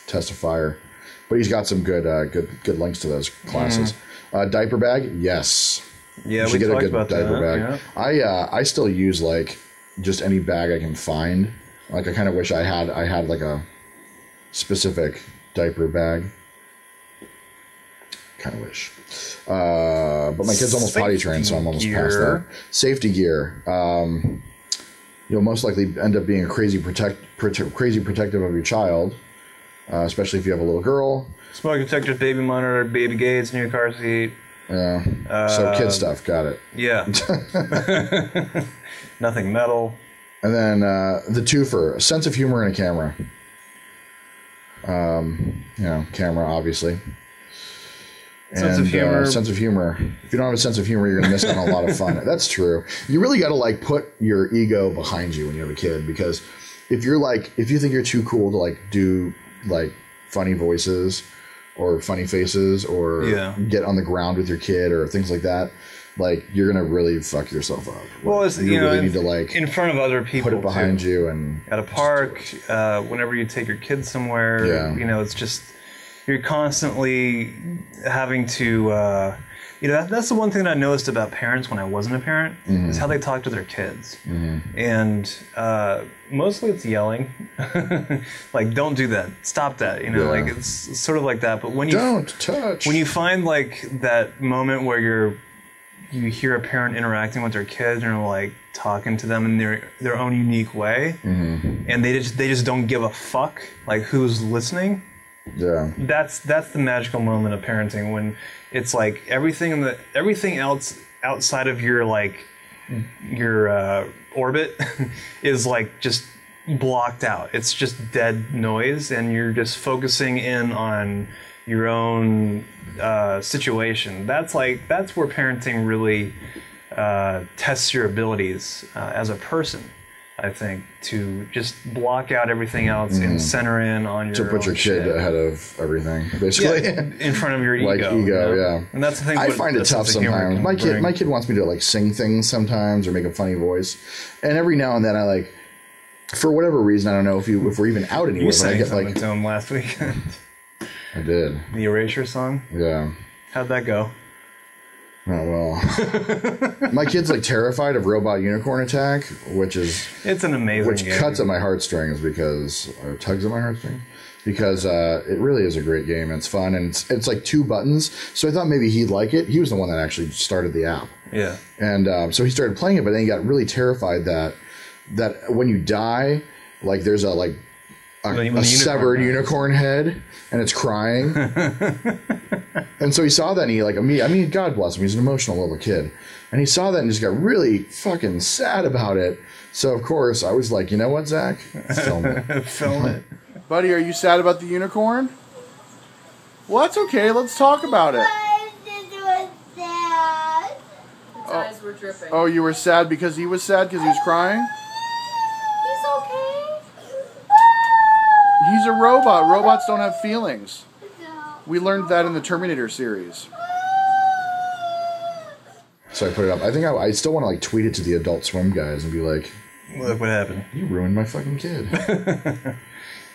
[SPEAKER 1] Testifier, but he's got some good links to those classes. Diaper bag, yes.
[SPEAKER 2] Yeah,
[SPEAKER 1] we get a good diaper bag. Yeah. I still use like just any bag I can find. Like I kind of wish I had like a specific diaper bag. Kind of wish. But my kid's almost potty trained, so I'm almost past that. Safety gear. You'll most likely end up being a crazy protective of your child, especially if you have a little girl.
[SPEAKER 2] Smoke detectors, baby monitor, baby gates, new car seat.
[SPEAKER 1] Yeah. So kid stuff, got it.
[SPEAKER 2] Yeah. Nothing metal.
[SPEAKER 1] And then the twofer, a sense of humor and a camera. Camera, obviously.
[SPEAKER 2] Sense of humor.
[SPEAKER 1] Sense of humor. If you don't have a sense of humor, you're going to miss out on a lot of fun. That's true. You really got to like put your ego behind you when you have a kid, because if you think you're too cool to like do like funny voices or funny faces or get on the ground with your kid or things like that, like you're gonna really fuck yourself up.
[SPEAKER 2] Well,
[SPEAKER 1] like, you really need to like
[SPEAKER 2] in front of other people,
[SPEAKER 1] put it behind you, and
[SPEAKER 2] at a park, whenever you take your kids somewhere, it's just you're constantly having to. That's the one thing that I noticed about parents when I wasn't a parent is how they talk to their kids, and mostly it's yelling, like "Don't do that, stop that," like it's sort of like that. But when you
[SPEAKER 1] don't touch,
[SPEAKER 2] when you find like that moment where you're you hear a parent interacting with their kids and like talking to them in their own unique way, and they just don't give a fuck like who's listening.
[SPEAKER 1] Yeah,
[SPEAKER 2] that's the magical moment of parenting, when it's like everything else outside of your orbit is like just blocked out. It's just dead noise, and you're just focusing in on your own situation. That's where parenting really tests your abilities as a person, I think, to just block out everything else and center in on your
[SPEAKER 1] to put your
[SPEAKER 2] shit.
[SPEAKER 1] kid ahead of everything, basically.
[SPEAKER 2] Yeah, in front of your ego.
[SPEAKER 1] Like ego, yeah.
[SPEAKER 2] And that's the thing.
[SPEAKER 1] I find it tough sometimes. My kid wants me to like sing things sometimes or make a funny voice, and every now and then I like, for whatever reason, I don't know if we're even out anywhere.
[SPEAKER 2] You sang
[SPEAKER 1] but I get
[SPEAKER 2] something
[SPEAKER 1] like
[SPEAKER 2] to him last weekend.
[SPEAKER 1] I did.
[SPEAKER 2] The Erasure song?
[SPEAKER 1] Yeah.
[SPEAKER 2] How'd that go?
[SPEAKER 1] Oh, well. My kid's like terrified of Robot Unicorn Attack,
[SPEAKER 2] it's an amazing game.
[SPEAKER 1] Cuts at my heartstrings or tugs at my heartstrings, because it really is a great game. It's fun, and it's like 2 buttons. So I thought maybe he'd like it. He was the one that actually started the app.
[SPEAKER 2] Yeah.
[SPEAKER 1] And so he started playing it, but then he got really terrified that when you die, like there's a severed unicorn head, and it's crying. And so he saw that, and he I mean, God bless him, he's an emotional little kid. And he saw that and just got really fucking sad about it. So, of course, I was like, you know what, Zach? Film it.
[SPEAKER 2] Film it.
[SPEAKER 3] Buddy, are you sad about the unicorn? Well, that's okay. Let's talk about it.
[SPEAKER 4] His eyes were dripping.
[SPEAKER 3] Oh, you were sad because he was sad because he was crying?
[SPEAKER 4] He's okay.
[SPEAKER 3] He's a robot. Robots don't have feelings. We learned that in the Terminator series.
[SPEAKER 1] So I put it up. I think I still want to like tweet it to the Adult Swim guys and be like,
[SPEAKER 2] Look what happened.
[SPEAKER 1] You ruined my fucking kid.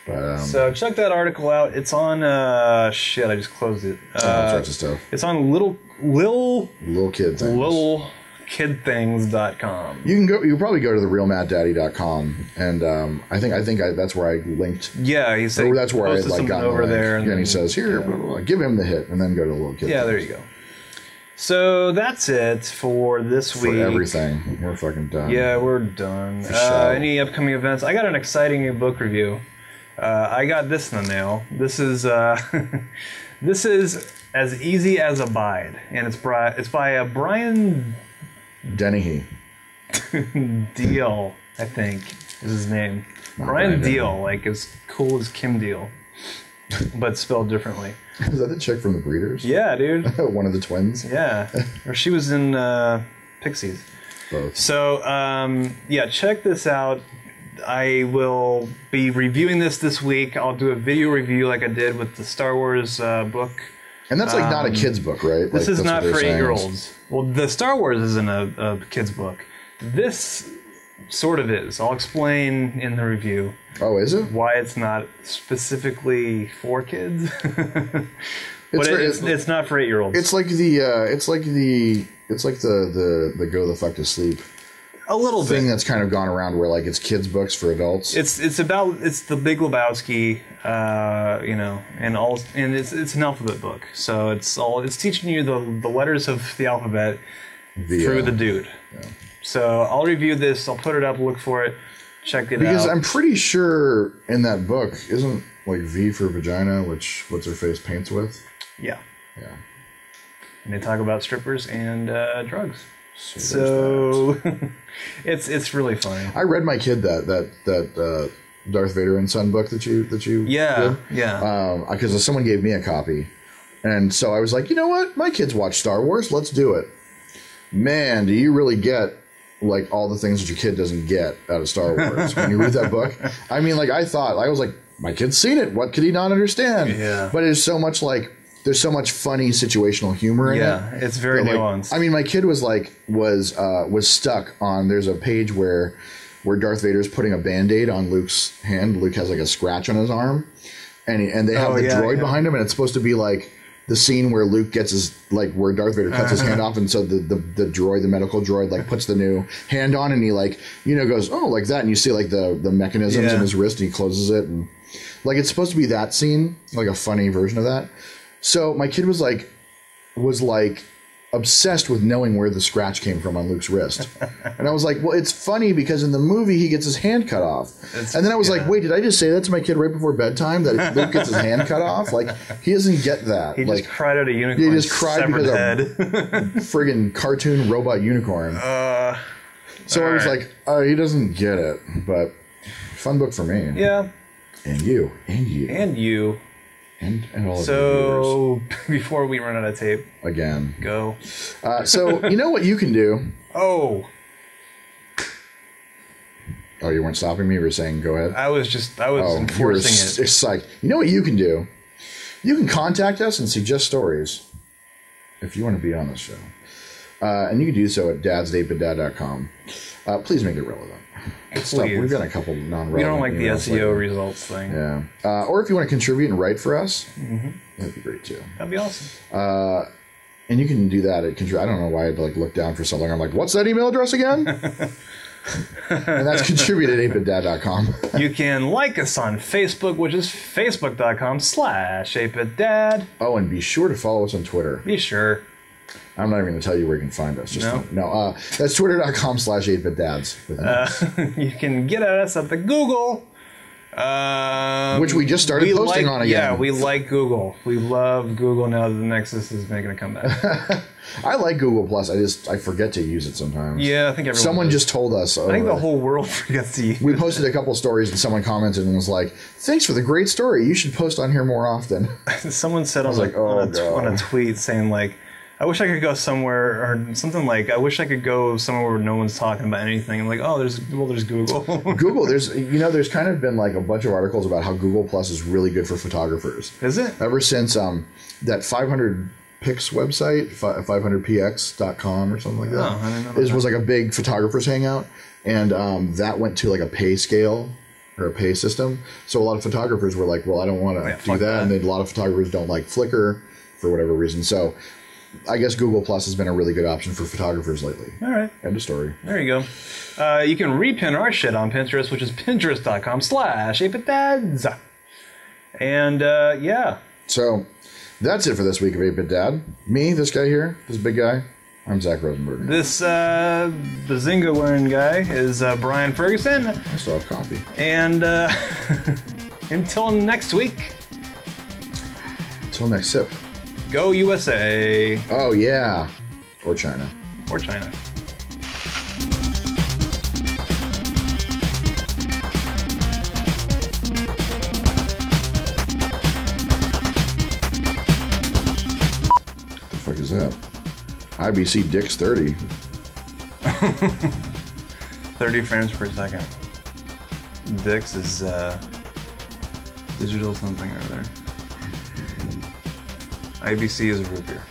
[SPEAKER 1] But,
[SPEAKER 2] so check that article out. It's on shit, I just closed it.
[SPEAKER 1] all sorts of stuff.
[SPEAKER 2] It's on little
[SPEAKER 1] kid things.
[SPEAKER 2] littlekidthings.com.
[SPEAKER 1] You can probably go to therealmattdaddy.com, and I think that's where I linked.
[SPEAKER 2] Yeah, he said
[SPEAKER 1] that's where I like got
[SPEAKER 2] over there,
[SPEAKER 1] and he says here, blah, blah, blah, give him the hit, and then go to the little kid.
[SPEAKER 2] Yeah,
[SPEAKER 1] things.
[SPEAKER 2] there you go. So that's it for this week.
[SPEAKER 1] For everything, we're fucking done.
[SPEAKER 2] Yeah, we're done. Any upcoming events? I got an exciting new book review. I got this in the mail. This is this is As Easy as Abide, and it's by Brian
[SPEAKER 1] Dennehy.
[SPEAKER 2] Deal, I think is his name.
[SPEAKER 1] Not
[SPEAKER 2] Brian
[SPEAKER 1] Dennehy.
[SPEAKER 2] Deal, like as cool as Kim Deal, but spelled differently.
[SPEAKER 1] Is that the chick from The Breeders?
[SPEAKER 2] Yeah, dude.
[SPEAKER 1] One of the twins?
[SPEAKER 2] Yeah, or she was in Pixies.
[SPEAKER 1] Both.
[SPEAKER 2] So, yeah, check this out. I will be reviewing this week. I'll do a video review like I did with the Star Wars book.
[SPEAKER 1] And that's like not a kid's book, right?
[SPEAKER 2] This is
[SPEAKER 1] that's
[SPEAKER 2] not
[SPEAKER 1] what
[SPEAKER 2] for
[SPEAKER 1] they're saying.
[SPEAKER 2] 8-year-olds. Well, the Star Wars isn't a kid's book. This sort of is. I'll explain in the review.
[SPEAKER 1] Oh, is it?
[SPEAKER 2] Why it's not specifically for kids. But it's not for 8-year-olds.
[SPEAKER 1] It's like the go the fuck to sleep
[SPEAKER 2] a little
[SPEAKER 1] thing
[SPEAKER 2] bit.
[SPEAKER 1] that's kind of gone around where like it's kids books for adults.
[SPEAKER 2] It's the Big Lebowski, and it's an alphabet book. So it's teaching you the letters of the alphabet through the dude.
[SPEAKER 1] Yeah.
[SPEAKER 2] So I'll review this. I'll put it up. Look for it. Check it out.
[SPEAKER 1] Because I'm pretty sure in that book isn't like V for vagina, which what's her face paints with.
[SPEAKER 2] Yeah.
[SPEAKER 1] Yeah.
[SPEAKER 2] And they talk about strippers and drugs. So it's really funny.
[SPEAKER 1] I read my kid that Darth Vader and Son book that you did.
[SPEAKER 2] Yeah.
[SPEAKER 1] Because someone gave me a copy, and so I was like, you know what, my kids watch Star Wars, let's do it. Man, do you really get like all the things that your kid doesn't get out of Star Wars when you read that book? I mean, like I was like, my kid's seen it. What could he not understand?
[SPEAKER 2] Yeah.
[SPEAKER 1] But it's so much like. There's so much funny situational humor in it.
[SPEAKER 2] Yeah, it's very nuanced.
[SPEAKER 1] I mean, my kid was stuck on. There's a page where Darth Vader's putting a Band-Aid on Luke's hand. Luke has like a scratch on his arm, and they have the droid behind him, and it's supposed to be like the scene where Luke gets his where Darth Vader cuts his hand off, and so the droid, the medical droid, like puts the new hand on, and he goes like that, and you see like the mechanisms in his wrist, and he closes it, and like it's supposed to be that scene, like a funny version of that. So my kid was like, obsessed with knowing where the scratch came from on Luke's wrist. And I was like, well, it's funny because in the movie he gets his hand cut off. And then I was like, wait, did I just say that to my kid right before bedtime, that Luke gets his hand cut off? Like, he doesn't get that.
[SPEAKER 2] He
[SPEAKER 1] like,
[SPEAKER 2] just cried at a unicorn.
[SPEAKER 1] He just cried because
[SPEAKER 2] head.
[SPEAKER 1] of friggin' cartoon robot unicorn. So I was like, oh, he doesn't get it. But fun book for me.
[SPEAKER 2] Yeah.
[SPEAKER 1] And you. And you.
[SPEAKER 2] And you.
[SPEAKER 1] And all of
[SPEAKER 2] so, before we run out of tape.
[SPEAKER 1] Again.
[SPEAKER 2] Go.
[SPEAKER 1] So, you know what you can do?
[SPEAKER 2] Oh,
[SPEAKER 1] you weren't stopping me? You were saying, go ahead?
[SPEAKER 2] I was enforcing it.
[SPEAKER 1] It's like, you know what you can do? You can contact us and suggest stories if you want to be on the show. And you can do so at dads@8bitdad.com. Please make it relevant.
[SPEAKER 2] Please.
[SPEAKER 1] We've got a couple non-relevant.
[SPEAKER 2] We don't like the SEO results thing.
[SPEAKER 1] Yeah. Or if you want to contribute and write for us, that'd be great too.
[SPEAKER 2] That'd be awesome.
[SPEAKER 1] And you can do that at I don't know why I'd like look down for something. I'm like, what's that email address again? And that's contribute@8bitdad.com.
[SPEAKER 2] You can like us on Facebook, which is facebook.com/8bitdad.
[SPEAKER 1] Oh, and be sure to follow us on Twitter.
[SPEAKER 2] Be sure.
[SPEAKER 1] I'm not even going to tell you where you can find us. Just
[SPEAKER 2] No.
[SPEAKER 1] That's twitter.com/8bitdads.
[SPEAKER 2] You can get at us at the Google.
[SPEAKER 1] Which we just started posting on again.
[SPEAKER 2] Yeah, we like Google. We love Google now that the Nexus is making a comeback.
[SPEAKER 1] I like Google Plus. I forget to use it sometimes.
[SPEAKER 2] Yeah, I think everyone
[SPEAKER 1] Someone
[SPEAKER 2] does.
[SPEAKER 1] just told us.
[SPEAKER 2] I think the whole world forgets to use it.
[SPEAKER 1] We posted a couple stories and someone commented and was like, thanks for the great story. You should post on here more often.
[SPEAKER 2] Someone said on a tweet saying like, I wish I could go somewhere, or something like, I wish I could go somewhere where no one's talking about anything. I'm like, oh, there's Google.
[SPEAKER 1] Google, there's kind of been like a bunch of articles about how Google Plus is really good for photographers.
[SPEAKER 2] Is it?
[SPEAKER 1] Ever since that 500 Pix website, 500px.com or something like that.
[SPEAKER 2] Oh, I didn't know about
[SPEAKER 1] It was like a big photographers hangout, and that went to like a pay scale or a pay system. So a lot of photographers were like, well, I don't want to do that. And then a lot of photographers don't like Flickr for whatever reason. So I guess Google Plus has been a really good option for photographers lately.
[SPEAKER 2] All right.
[SPEAKER 1] End of story.
[SPEAKER 2] There you go. You can repin our shit on Pinterest, which is pinterest.com/8bitdads. And, yeah.
[SPEAKER 1] So that's it for this week of 8-Bit Dad. Me, this guy here, this big guy, I'm Zach Rosenberg.
[SPEAKER 2] This, Bazinga wearing guy is Brian Ferguson.
[SPEAKER 1] I still have coffee.
[SPEAKER 2] And, until next week.
[SPEAKER 1] Until next sip.
[SPEAKER 2] Go USA.
[SPEAKER 1] Oh, yeah. Or China.
[SPEAKER 2] Or China.
[SPEAKER 1] What the fuck is that? IBC Dix 30.
[SPEAKER 2] 30 frames per second. Dix is, digital something or other. IBC is a root beer.